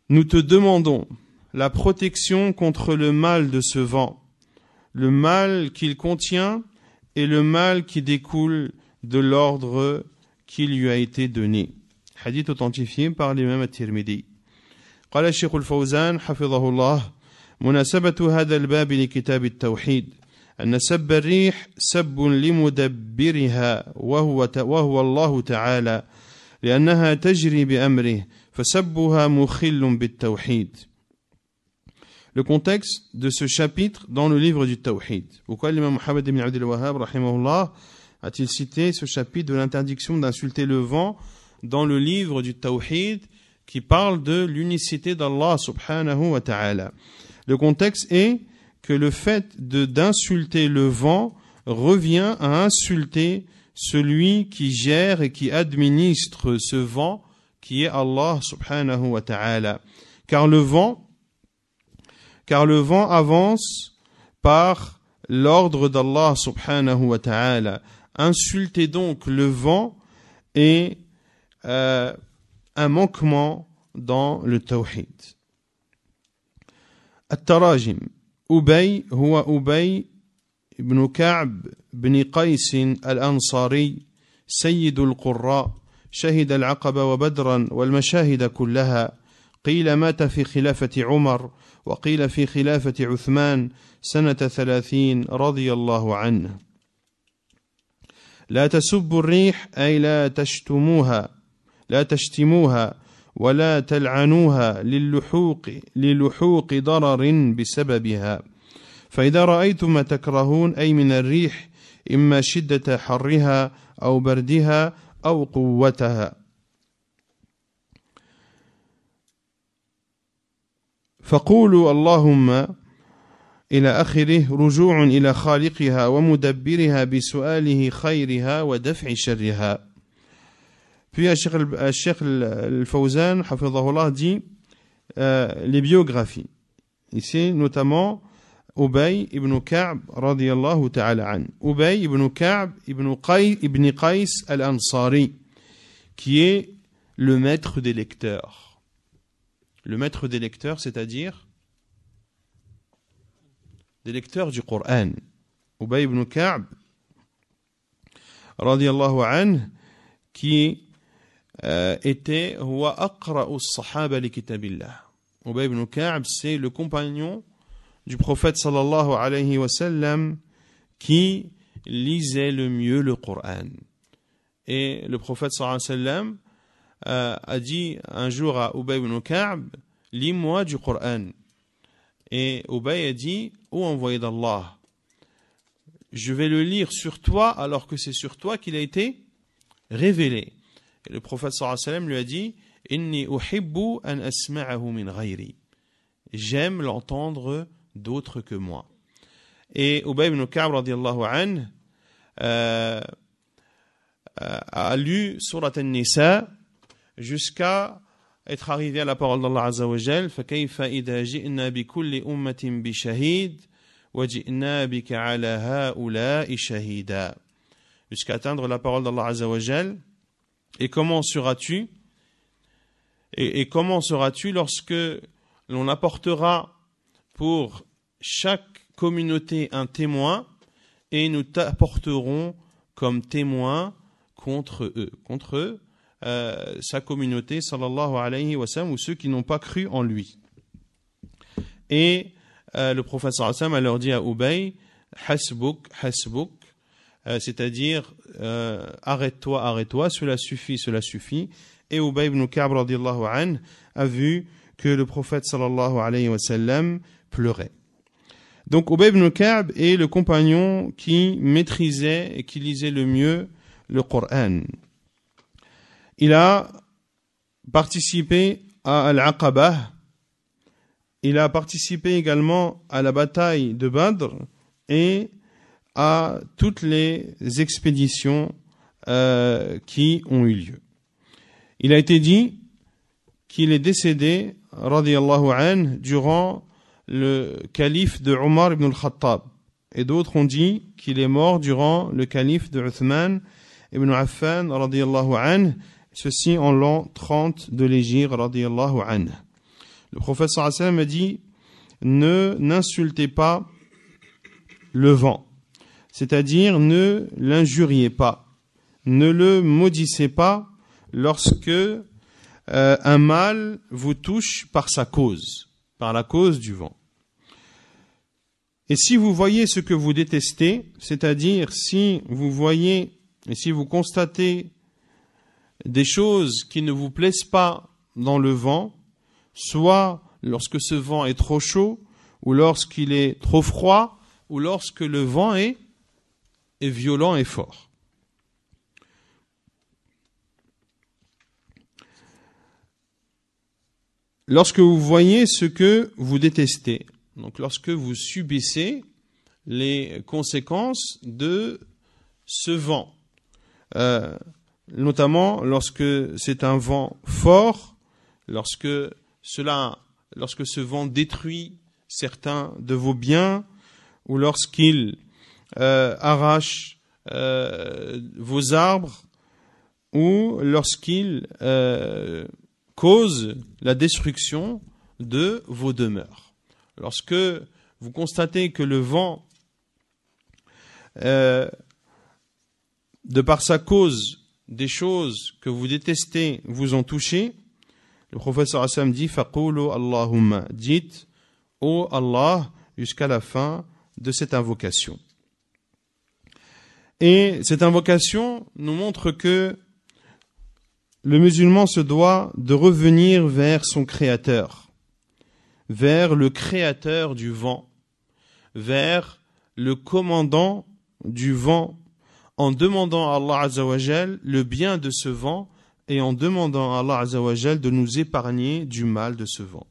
nous te demandons la protection contre le mal de ce vent, le mal qu'il contient et le mal qui découle de l'ordre qui lui a été donné. Hadith authentifié par l'imam at-Tirmidhi. قال الشيخ الفوزان حفظه الله مناسبة هذا الباب لكتاب التوحيد أن سب الريح سب لمدبرها وهو الله تعالى لأنها تجري بأمره فسبها مخل بالتوحيد. Le contexte de ce chapitre dans le livre du Tawhid. Pourquoi l'imam Muhammad ibn Abdul Wahhab rahimahullah a-t-il cité ce chapitre de l'interdiction d'insulter le vent dans le livre du Tawhid qui parle de l'unicité d'Allah subhanahu wa ta'ala? Le contexte est que le fait d'insulter le vent revient à insulter celui qui gère et qui administre ce vent qui est Allah subhanahu wa ta'ala. Car le vent avance par l'ordre d'Allah subhanahu wa ta'ala. Insulter donc le vent est un manquement dans le tawhid. التراجم. أبي هو أبي بن كعب بن قيس الأنصاري سيد القراء شهد العقبة وبدرا والمشاهد كلها. قيل مات في خلافة عمر وقيل في خلافة عثمان سنة 30 رضي الله عنه. لا تسبوا الريح أي لا تشتموها ولا تلعنوها للحوق ضرر بسببها. فإذا رأيتم ما تكرهون أي من الريح إما شدة حرها أو بردها أو قوتها فقولوا اللهم إلى آخره رجوع إلى خالقها ومدبرها بسؤاله خيرها ودفع شرها. Puis Cheikh al-Fawzan hafidhahullah dit les biographies. Ici notamment Ubay ibn Ka'b radiyallahu ta'ala an. Ubay ibn Ka'b ibn Qais al-Ansari, qui est le maître des lecteurs. Le maître des lecteurs, c'est-à-dire des lecteurs du Coran. Ubay ibn Ka'b radiyallahu an, qui était huwa aqra'u as-sahaba li kitabillah. Ubay ibn Ka'b, c'est le compagnon du prophète sallallahu alayhi wa sallam qui lisait le mieux le Coran. Et le prophète sallallahu alayhi wa sallam a dit un jour à Ubay ibn Ka'b, lis-moi du Coran. Et Ubay a dit, ô envoyé d'Allah, je vais le lire sur toi alors que c'est sur toi qu'il a été révélé. Et le prophète sallallahu alayhi wa sallam lui a dit, inni uhibbu an asma'ahu min ghayri. J'aime l'entendre d'autres que moi. Et Ubay ibn Ka'b radiyallahu anhu a lu Surat An-Nisa jusqu'à être arrivé à la parole d'Allah Azza wa Jal, فَكَيْفَ إِذَا جِئْنَا بِكُلِّ أُمَّةٍ بِشَهِيدٍ وَجِئْنَا بِكَ عَلَى هَؤُلَاءِ شَهِيدًا, jusqu'à atteindre la parole d'Allah Azza wa Jal. Et comment seras-tu lorsque l'on apportera pour chaque communauté un témoin et nous t'apporterons comme témoin contre eux, sa communauté sallallahu alayhi wa sallam, ou ceux qui n'ont pas cru en lui. Et le prophète sallallahu alayhi wa sallam leur dit à Ubay, hasbuk, c'est-à-dire arrête-toi, cela suffit. Et Ubay ibn Ka'b radiyallahu anhu a vu que le prophète sallallahu alayhi wa sallam pleurait. Donc Ubay ibn Ka'b est le compagnon qui maîtrisait et qui lisait le mieux le Coran. Il a participé à Al-Aqabah. Il a participé également à la bataille de Badr et à toutes les expéditions qui ont eu lieu. Il a été dit qu'il est décédé radiyallahu anhu durant le calife de Omar ibn al-Khattab, et d'autres ont dit qu'il est mort durant le calife de Uthman ibn Affan radiyallahu anhu, ceci en l'an 30 de l'Hégire radiyallahu anhu. Le prophète sallallahu alayhi wa sallam a dit, n'insultez pas le vent, c'est-à-dire ne l'injuriez pas, ne le maudissez pas lorsque un mal vous touche par sa cause, par la cause du vent. Et si vous voyez ce que vous détestez, c'est-à-dire si vous voyez et si vous constatez des choses qui ne vous plaisent pas dans le vent, soit lorsque ce vent est trop chaud, ou lorsqu'il est trop froid, ou lorsque le vent est violent et fort. Lorsque vous voyez ce que vous détestez, donc lorsque vous subissez les conséquences de ce vent, notamment lorsque c'est un vent fort, lorsque ce vent détruit certains de vos biens, ou lorsqu'il arrache vos arbres, ou lorsqu'il cause la destruction de vos demeures. Lorsque vous constatez que le vent, de par sa cause, des choses que vous détestez vous ont touché, le prophète sallallahu alayhi wa sallam dit faqulu Allahumma, dites ô Allah, jusqu'à la fin de cette invocation. Et cette invocation nous montre que le musulman se doit de revenir vers son créateur, vers le créateur du vent, vers le commandant du vent, en demandant à Allah Azza wa Jal le bien de ce vent et en demandant à Allah Azza wa Jal de nous épargner du mal de ce vent.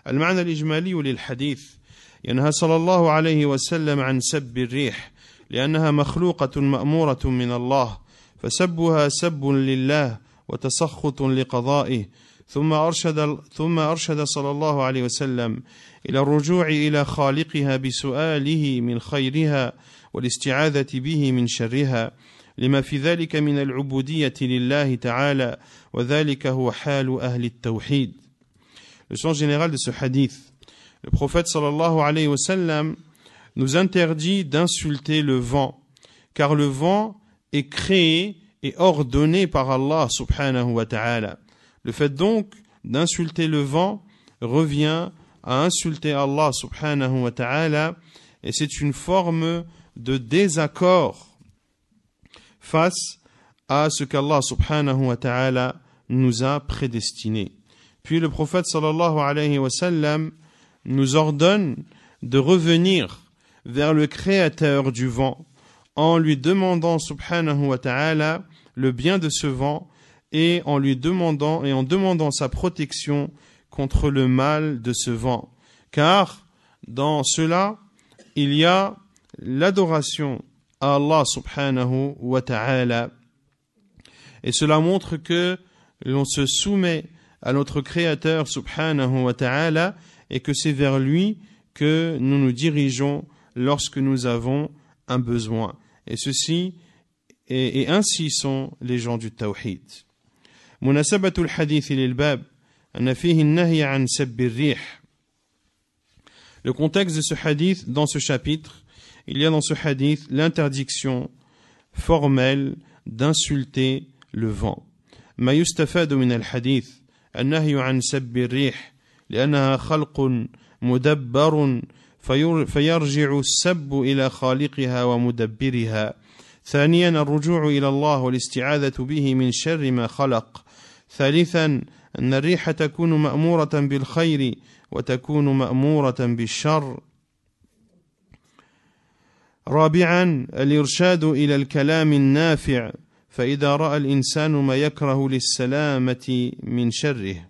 المعنى الإجمالي للحديث ينهى صلى الله عليه وسلم عن سب الريح لأنها مخلوقة مأمورة من الله فسبها سب لله وتسخط لقضائه ثم أرشد صلى الله عليه وسلم إلى الرجوع إلى خالقها بسؤاله من خيرها والاستعاذة به من شرها لما في ذلك من العبودية لله تعالى وذلك هو حال أهل التوحيد. Le sens général de ce hadith. Le prophète sallallahu alayhi wa sallam nous interdit d'insulter le vent, car le vent est créé et ordonné par Allah subhanahu wa ta'ala. Le fait donc d'insulter le vent revient à insulter Allah subhanahu wa ta'ala, et c'est une forme de désaccord face à ce qu'Allah subhanahu wa ta'ala nous a prédestiné. Puis le prophète sallallahu alayhi wa sallam nous ordonne de revenir vers le créateur du vent en lui demandant subhanahu wa ta'ala le bien de ce vent et en demandant sa protection contre le mal de ce vent. Car dans cela, il y a l'adoration à Allah subhanahu wa ta'ala. Et cela montre que l'on se soumet à notre Créateur subhanahu wa ta'ala et que c'est vers lui que nous nous dirigeons lorsque nous avons un besoin. Et ainsi sont les gens du tawhid. مناسبة الحديث للباب أن فيه النهي عن سب الريح. Le contexte de ce hadith, dans ce chapitre, il y a dans ce hadith l'interdiction formelle d'insulter le vent. ما يستفاد من الحديث النهي عن سب الريح لأنها خلق مدبر فيرجع السب إلى خالقها ومدبرها. ثانيا الرجوع إلى الله والاستعاذة به من شر ما خلق. ثالثا أن الريح تكون مأمورة بالخير وتكون مأمورة بالشر. رابعا الإرشاد إلى الكلام النافع فإذا رأى الإنسان ما يكره للسلامة من شره.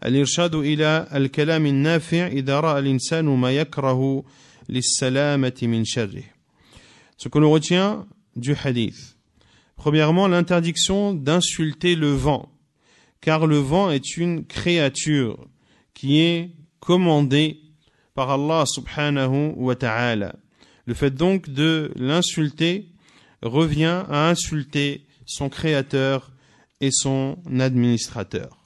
الإرشاد إلى الكلام النافع إذا رأى الإنسان ما يكره للسلامة من شره. Ce que l'on retient du hadith. Premièrement, l'interdiction d'insulter le vent, car le vent est une créature qui est commandée par Allah subhanahu wa ta'ala. Le fait donc de l'insulter revient à insulter son créateur et son administrateur.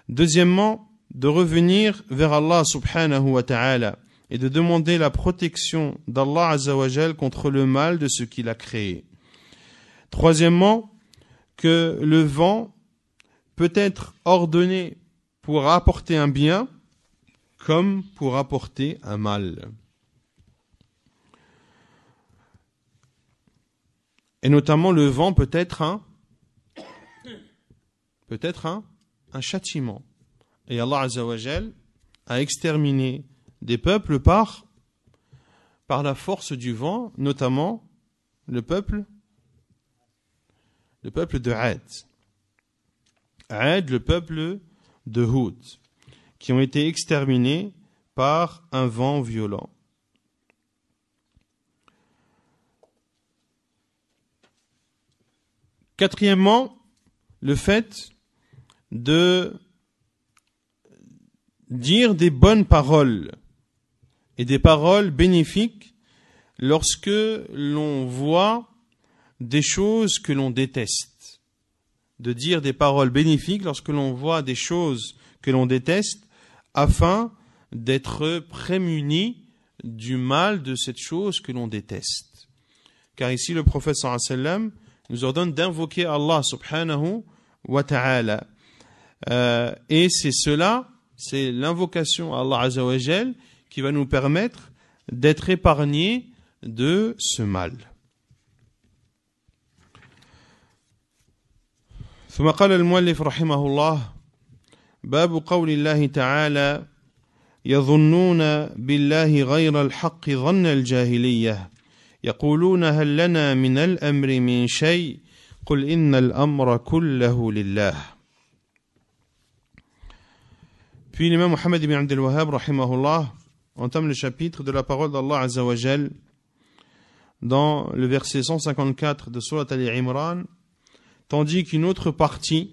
Deuxièmement, de revenir vers Allah subhanahu wa ta'ala et de demander la protection d'Allah azza wa jal contre le mal de ce qu'il a créé. Troisièmement, que le vent peut être ordonné pour apporter un bien comme pour apporter un mal. Et notamment le vent peut être un châtiment. Et Allah azza wa jal a exterminé des peuples par la force du vent, notamment le peuple de Ad. Ad, le peuple de Houd, qui ont été exterminés par un vent violent. Quatrièmement, le fait de dire des bonnes paroles et des paroles bénéfiques lorsque l'on voit des choses que l'on déteste. De dire des paroles bénéfiques lorsque l'on voit des choses que l'on déteste afin d'être prémuni du mal de cette chose que l'on déteste. Car ici le prophète sallallahu alayhi wa sallam nous ordonne d'invoquer Allah subhanahu wa ta'ala. Et c'est l'invocation à Allah azza wa jal qui va nous permettre d'être épargnés de ce mal. ثم قال المؤلف رحمه الله باب قول الله تعالى يظنون بالله غير الحق ظن الجاهلية يقولون هل لنا من الأمر من شيء قل إن الأمر كله لله. Puis l'imam Muhammad ibn Abdel Wahhab rahimahullah entame le chapitre de la parole d'Allah azza wa jal dans le verset 154 de Surat Al-Imran, tandis qu'une autre partie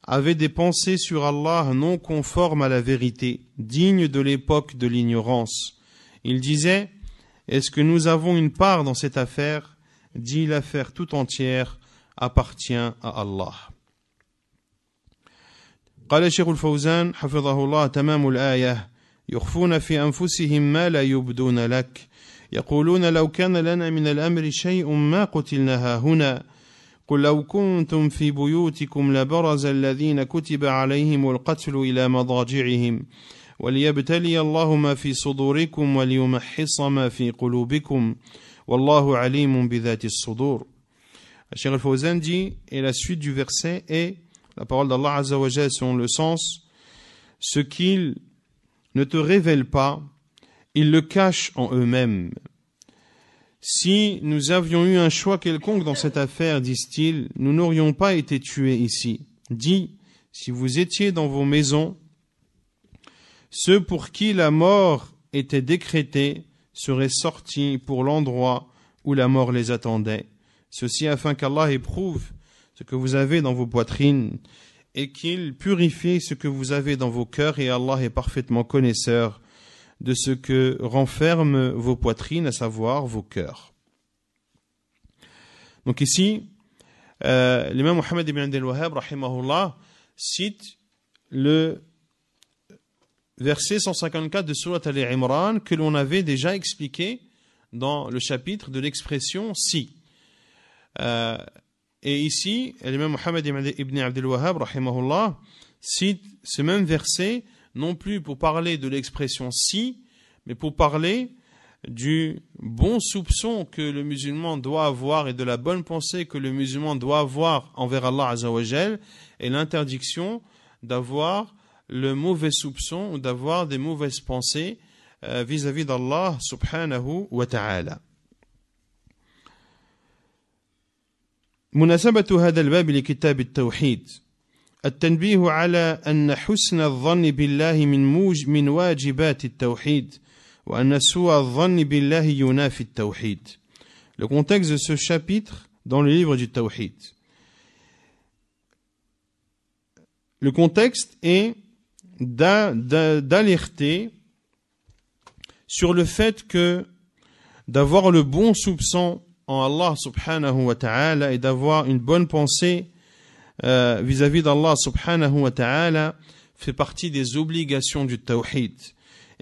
avaient des pensées sur Allah non conformes à la vérité, dignes de l'époque de l'ignorance. Ils disaient: est-ce que nous avons une part dans cette affaire? Dit: l'affaire tout entière appartient à Allah. قال الشيخ الفوزان حفظه الله: تمام الآية: يخفون في أنفسهم ما لا يبدون لك يقولون لو كان لنا من الأمر شيء ما قتلنا هنا قل لو كنتم في بيوتكم لبرز الذين كتب عليهم القتل إلى مضاجعهم وليبتلي الله ما في صدوركم وليمحص ما في قلوبكم والله عليم بذات الصدور. Cheikh Al-Fawzan dit, et la suite du verset est la parole d'Allah Azza wa Jalla selon le sens: ce qu'ils ne te révèlent pas, ils le cachent en eux-mêmes. Si nous avions eu un choix quelconque dans cette affaire, disent-ils, nous n'aurions pas été tués ici. Dis, si vous étiez dans vos maisons, ceux pour qui la mort était décrétée seraient sortis pour l'endroit où la mort les attendait. Ceci afin qu'Allah éprouve ce que vous avez dans vos poitrines et qu'il purifie ce que vous avez dans vos cœurs, et Allah est parfaitement connaisseur de ce que renferment vos poitrines, à savoir vos cœurs. Donc ici, l'imam Muhammad ibn Abdel Wahhab, rahimahullah, cite le verset 154 de Surat Al-Imran que l'on avait déjà expliqué dans le chapitre de l'expression « si ». Et ici, l'imam Muhammad ibn Abdel Wahhab, rahimahullah, cite ce même verset non plus pour parler de l'expression « si », mais pour parler du bon soupçon que le musulman doit avoir et de la bonne pensée que le musulman doit avoir envers Allah Azza wa Jal, et l'interdiction d'avoir le mauvais soupçon ou d'avoir des mauvaises pensées vis-à-vis d'Allah subhanahu wa ta'ala. مناسبة هذا الباب لكتاب التوحيد التنبيه على أن حسن الظن بالله من واجبات التوحيد وأن سوء الظن بالله ينافي التوحيد. Le contexte de ce chapitre dans le livre du Tawhid. Le contexte est d'alerter sur le fait que d'avoir le bon soupçon en Allah subhanahu wa ta'ala et d'avoir une bonne pensée vis-à-vis d'Allah subhanahu wa ta'ala fait partie des obligations du tawhid,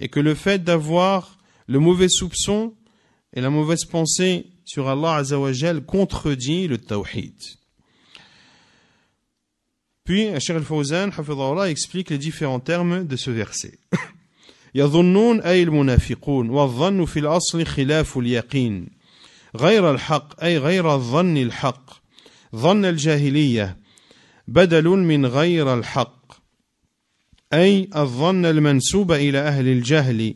et que le fait d'avoir le mauvais soupçon et la mauvaise pensée sur Allah azza wa jal contredit le tawhid. Puis Cheikh Al-Fawzan hafidhahullah explique les différents termes de ce verset. يظنون أي المنافقون والظن في الأصل خلاف اليقين غير الحق أي غير الظن الحق ظن الجاهلية بدل من غير الحق أي الظن المنسوب إلى أهل الجهل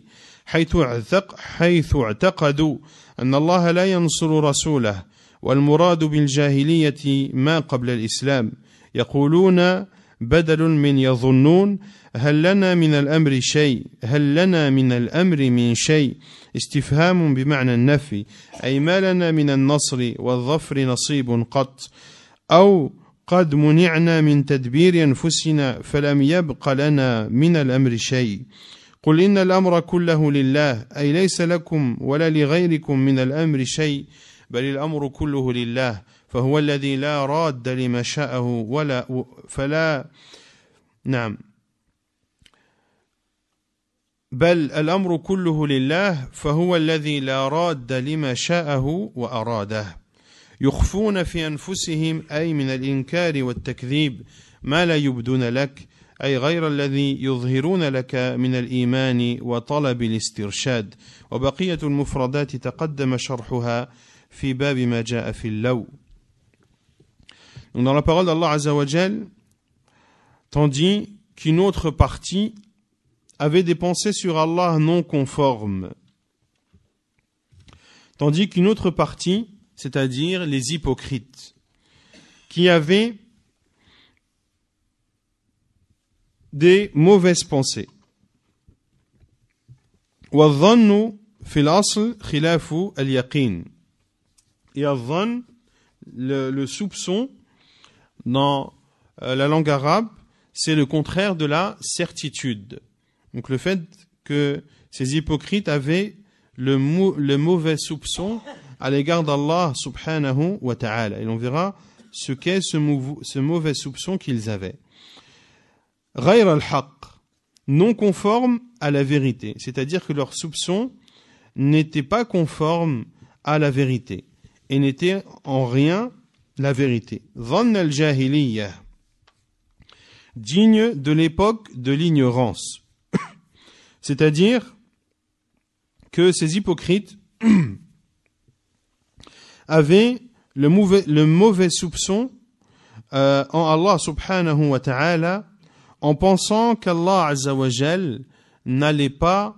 حيث اعتقدوا أن الله لا ينصر رسوله والمراد بالجاهلية ما قبل الإسلام يقولون بدل من يظنون هل لنا من الأمر شيء هل لنا من الأمر من شيء استفهام بمعنى النفي أي ما لنا من النصر والظفر نصيب قط أو قد منعنا من تدبير أنفسنا فلم يبق لنا من الأمر شيء قل إن الأمر كله لله أي ليس لكم ولا لغيركم من الأمر شيء بل الأمر كله لله فهو الذي لا راد لما شاءه ولا فلا نعم بل الأمر كله لله فهو الذي لا راد لما شاءه وأراده يخفون في أنفسهم أي من الإنكار والتكذيب ما لا يبدون لك أي غير الذي يظهرون لك من الإيمان وطلب الاسترشاد وبقية المفردات تقدم شرحها في باب ما جاء في اللو. Donc dans la parole d'Allah Azza wa Jal, tandis qu'une autre partie avait des pensées sur Allah non conformes, tandis qu'une autre partie, c'est-à-dire les hypocrites, qui avaient des mauvaises pensées. وَالظَّنُّ فِي الْأَصْلِ خِلَافُ الْيَقِينِ. Et al-dhann, le soupçon, dans la langue arabe, c'est le contraire de la certitude. Donc le fait que ces hypocrites avaient le mauvais soupçon à l'égard d'Allah subhanahu wa ta'ala. Et l'on verra ce qu'est ce mauvais soupçon qu'ils avaient. Ghayr al-haq, non conforme à la vérité. C'est-à-dire que leur soupçon n'était pas conforme à la vérité et n'était en rien la vérité. Dhann al-jahiliyyah, digne de l'époque de l'ignorance. C'est-à-dire que ces hypocrites avaient le mauvais soupçon en Allah subhanahu wa ta'ala, en pensant qu'Allah azza wa jal n'allait pas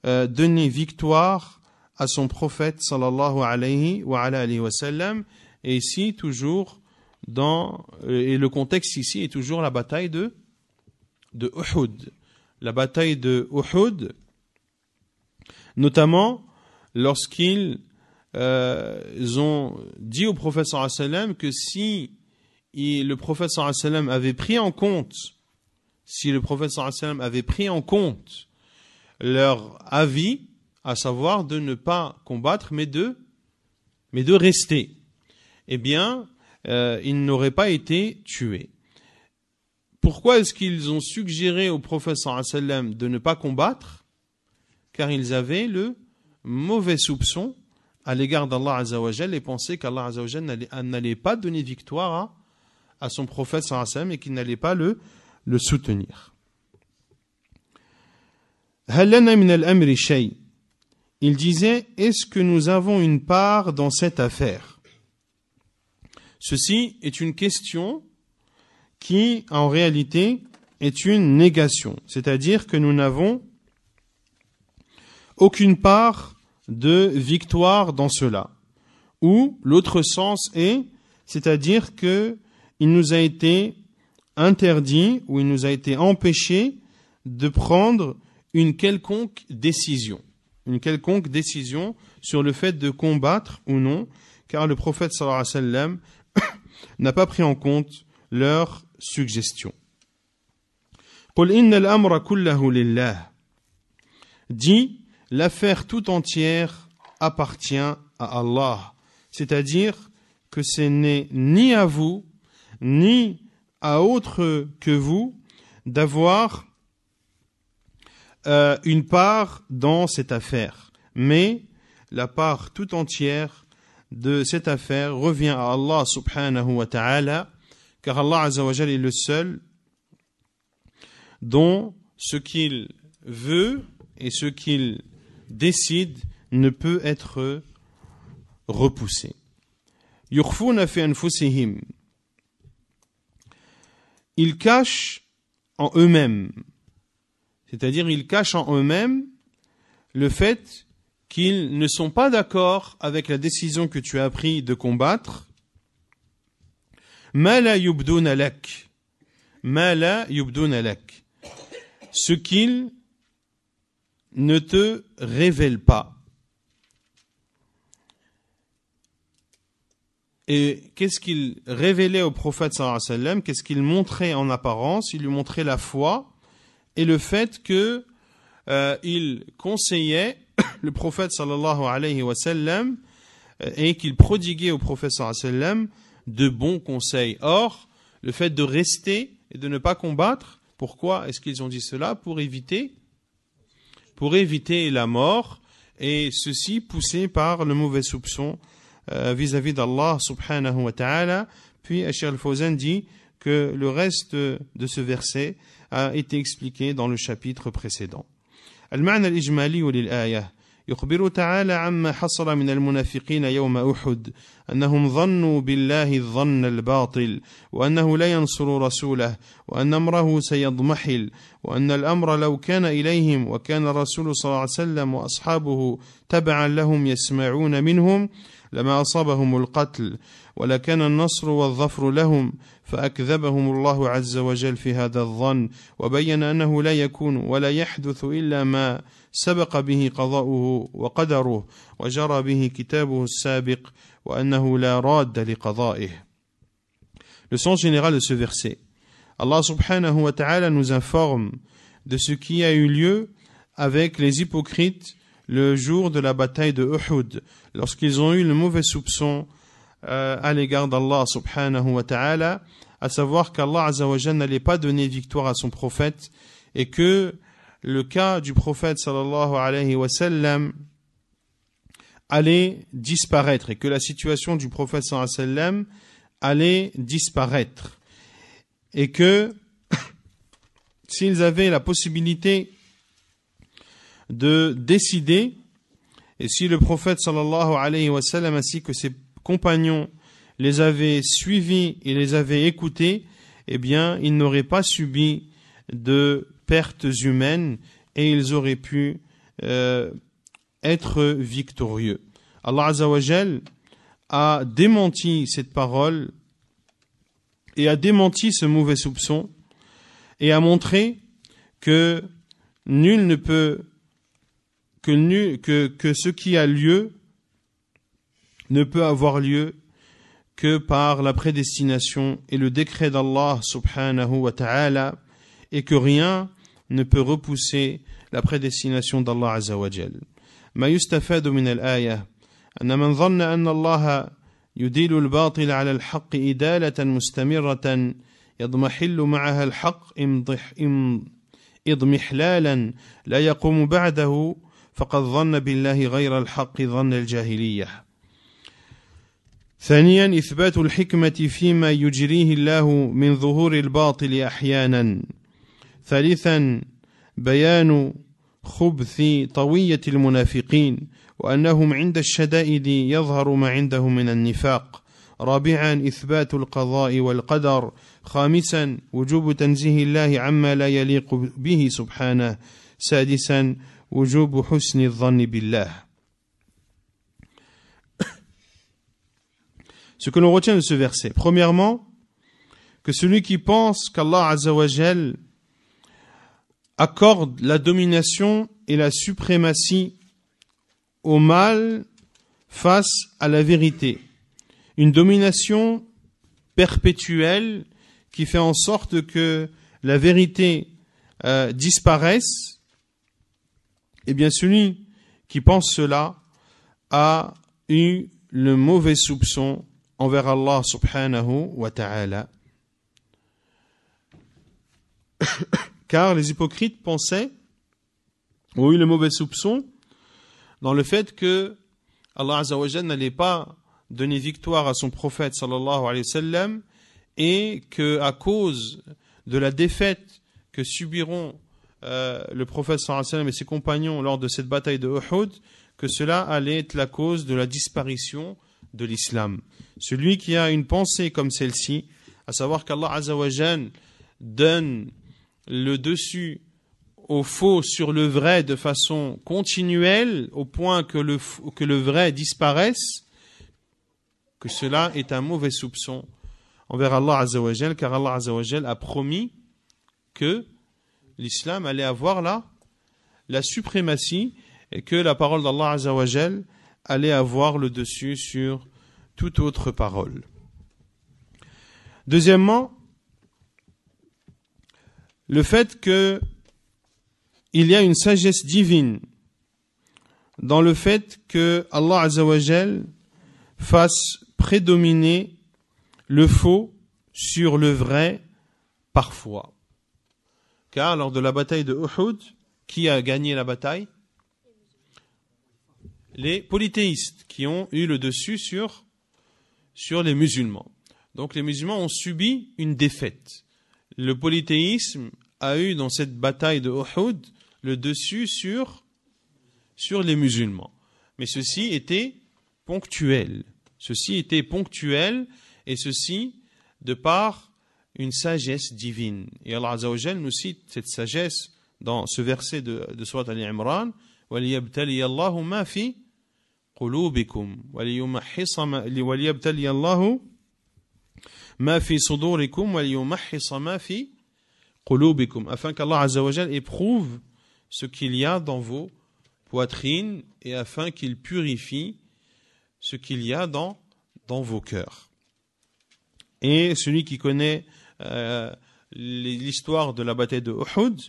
donner victoire à son prophète sallallahu alayhi wa sallam. Et ici toujours et le contexte ici est toujours la bataille de Uhud. La bataille de Uhud, notamment lorsqu'ils ont dit au prophète sallallahu alayhi wa sallam que si le prophète sallallahu alayhi wa sallam avait pris en compte leur avis, à savoir de ne pas combattre mais de rester, eh bien ils n'auraient pas été tués. Pourquoi est-ce qu'ils ont suggéré au prophète sallallahu alayhi wa sallam de ne pas combattre? Car ils avaient le mauvais soupçon à l'égard d'Allah azza wa jal et pensaient qu'Allah azza wa jal n'allait pas donner victoire à son prophète sallallahu alayhi wa sallam et qu'il n'allait pas le soutenir. Hal lana min al-amri shay. Il disait, est-ce que nous avons une part dans cette affaire? Ceci est une question qui, en réalité, est une négation. C'est-à-dire que nous n'avons aucune part de victoire dans cela. Ou l'autre sens est, c'est-à-dire que il nous a été interdit ou il nous a été empêché de prendre une quelconque décision sur le fait de combattre ou non, car le prophète sallallahu alayhi wa sallam n'a pas pris en compte leurs suggestions. Qul inna al-amra kullahu lillah. Dit, l'affaire tout entière appartient à Allah. C'est-à-dire que ce n'est ni à vous, ni à autre que vous d'avoir une part dans cette affaire. Mais la part tout entière de cette affaire revient à Allah subhanahu wa ta'ala, car Allah azza wa jal est le seul dont ce qu'il veut et ce qu'il décide ne peut être repoussé. Yukhfuna fi anfusihim. Ils cachent en eux-mêmes, c'est-à-dire ils cachent en eux-mêmes le fait qu'ils ne sont pas d'accord avec la décision que tu as prise de combattre. Ma la yubduna lak. Ma la yubduna lak. Ce qu'ils ne te révèlent pas. Et qu'est-ce qu'il révélait au prophète sallallahu alayhi wa sallam? Qu'est-ce qu'il montrait en apparence? Il lui montrait la foi et le fait que il conseillait le prophète sallallahu alayhi wa sallam et qu'il prodiguait au prophète sallallahu alayhi wa sallam de bons conseils. Or, le fait de rester et de ne pas combattre, pourquoi est-ce qu'ils ont dit cela? Pour éviter la mort, et ceci poussé par le mauvais soupçon vis-à-vis d'Allah subhanahu wa ta'ala. Puis Cheikh Al-Fawzan dit que le reste de ce verset a été expliqué dans le chapitre précédent. المعنى الإجمالي للآية يخبر تعالى عما حصل من المنافقين يوم أحد أنهم ظنوا بالله الظن الباطل وأنه لا ينصر رسوله وأن أمره سيضمحل وأن الأمر لو كان إليهم وكان الرسول صلى الله عليه وسلم وأصحابه تبعا لهم يسمعون منهم لما أصابهم القتل ولكان النصر والظفر لهم فأكذبهم الله عز وجل في هذا الظن وبين أنه لا يكون ولا يحدث إلا ما سبق به قضاؤه وقدره وجرى به كتابه السابق وأنه لا راد لقضائه. Le sens général de ce verset Allah subhanahu wa ta'ala nous informe de ce qui a eu lieu avec les hypocrites le jour de la bataille de Uhud, lorsqu'ils ont eu le mauvais soupçon à l'égard d'Allah subhanahu wa ta'ala, à savoir qu'Allah azza wa jalla n'allait pas donner victoire à son prophète et que le cas du prophète sallallahu alayhi wa sallam allait disparaître et que la situation du prophète sallallahu alayhi wa sallam allait disparaître et que s'ils avaient la possibilité de décider et si le prophète sallallahu alayhi wa sallam ainsi que ses compagnons les avaient suivis et les avaient écoutés, eh bien ils n'auraient pas subi de pertes humaines et ils auraient pu être victorieux. Allah azza wa jal a démenti cette parole et a démenti ce mauvais soupçon et a montré que nul ne peut que ce qui a lieu ne peut avoir lieu que par la prédestination et le décret d'Allah subhanahu wa ta'ala et que rien ne peut repousser la prédestination d'Allah azza wa jal. ما يستفاد من الآية أن من ظن أن الله يديل الباطل على الحق إدالة مستمرة يضمحل معها الحق إضمحلالا لا يقوم بعده فقد ظن بالله غير الحق ظن الجاهلية. ثانيا إثبات الحكمة فيما يجريه الله من ظهور الباطل أحيانا. ثالثا بيان خبث طوية المنافقين وأنهم عند الشدائد يظهر ما عندهم من النفاق. رابعا إثبات القضاء والقدر. خامسا وجوب تنزيه الله عما لا يليق به سبحانه. سادسا وجوب حسن الظن بالله. Ce que l'on retient de ce verset, premièrement, que celui qui pense qu'Allah azza wa jal accorde la domination et la suprématie au mal face à la vérité, une domination perpétuelle qui fait en sorte que la vérité disparaisse, eh bien celui qui pense cela a eu le mauvais soupçon envers Allah subhanahu wa ta'ala. Car les hypocrites pensaient, ont eu le mauvais soupçon dans le fait que Allah azza wa jalla n'allait pas donner victoire à son prophète sallallahu alayhi wa sallam et que à cause de la défaite que subiront le prophète sallallahu alayhi wa sallam et ses compagnons lors de cette bataille de Uhud, que cela allait être la cause de la disparition de l'islam. Celui qui a une pensée comme celle-ci, à savoir qu'Allah azza wa jalla donne le dessus au faux sur le vrai de façon continuelle au point que le vrai disparaisse, que cela est un mauvais soupçon envers Allah azza wa jalla, car Allah azza wa jalla a promis que l'islam allait avoir la suprématie et que la parole d'Allah azza wa jalla allait avoir le dessus sur toute autre parole. Deuxièmement, le fait que il y a une sagesse divine dans le fait que Allah azza wa jal fasse prédominer le faux sur le vrai parfois. Car lors de la bataille de Uhud, qui a gagné la bataille? Les polythéistes qui ont eu le dessus sur les musulmans. Donc les musulmans ont subi une défaite. Le polythéisme a eu dans cette bataille de Uhud le dessus sur les musulmans. Mais ceci était ponctuel. Ceci était ponctuel et ceci de par une sagesse divine. Et Allah azza wa jalla nous cite cette sagesse dans ce verset de Sourate Al-Imran: وَلِيَبْتَلِيَ اللَّهُ مَا فِي قُلُوبِكُمْ وَلِيَبْتَلِيَ اللَّهُ مَا فِي صُدُورِكُمْ وَلِيُمَحِّصَ مَا فِي قُلُوبِكُمْ, afin qu'Allah azza wa jalla éprouve ce qu'il y a dans vos poitrines et afin qu'il purifie ce qu'il y a dans vos cœurs. Et celui qui connaît l'histoire de la bataille de Uhud,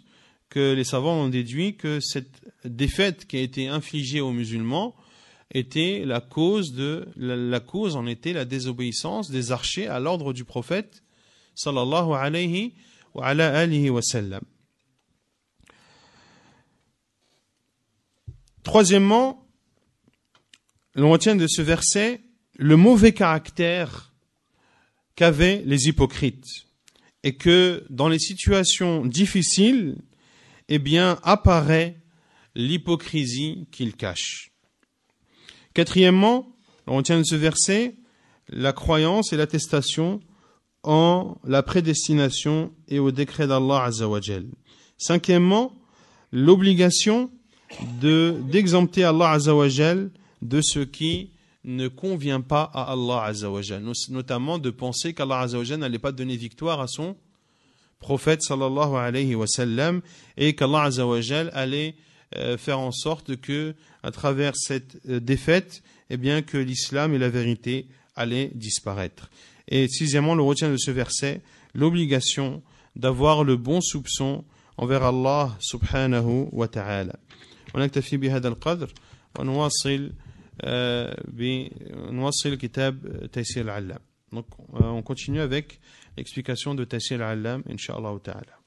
que les savants ont déduit que cette défaite qui a été infligée aux musulmans était la cause en était la désobéissance des archers à l'ordre du prophète sallallahu alayhi wa ala alihi wa sallam. Troisièmement, l'on retient de ce verset le mauvais caractère qu'avaient les hypocrites et que dans les situations difficiles, eh bien, apparaît l'hypocrisie qu'ils cachent. Quatrièmement, on retient de ce verset la croyance et l'attestation en la prédestination et au décret d'Allah Azza wa Jal. Cinquièmement, l'obligation d'exempter Allah Azza wa Jal de ce qui ne convient pas à Allah Azza wa Jal, notamment de penser qu'Allah Azza wa Jal n'allait pas donner victoire à son prophète sallallahu alayhi wa sallam et qu'Allah Azza wa Jal allait faire en sorte que, à travers cette défaite, eh bien, que l'islam et la vérité allaient disparaître. Et sixièmement, le retient de ce verset, l'obligation d'avoir le bon soupçon envers Allah subhanahu wa ta'ala. ونكتفي بهذا القدر ونواصل كتاب تيسير العلام. Donc on continue avec l'explication de Taysir al-Allam, Inch'Allah ta'ala.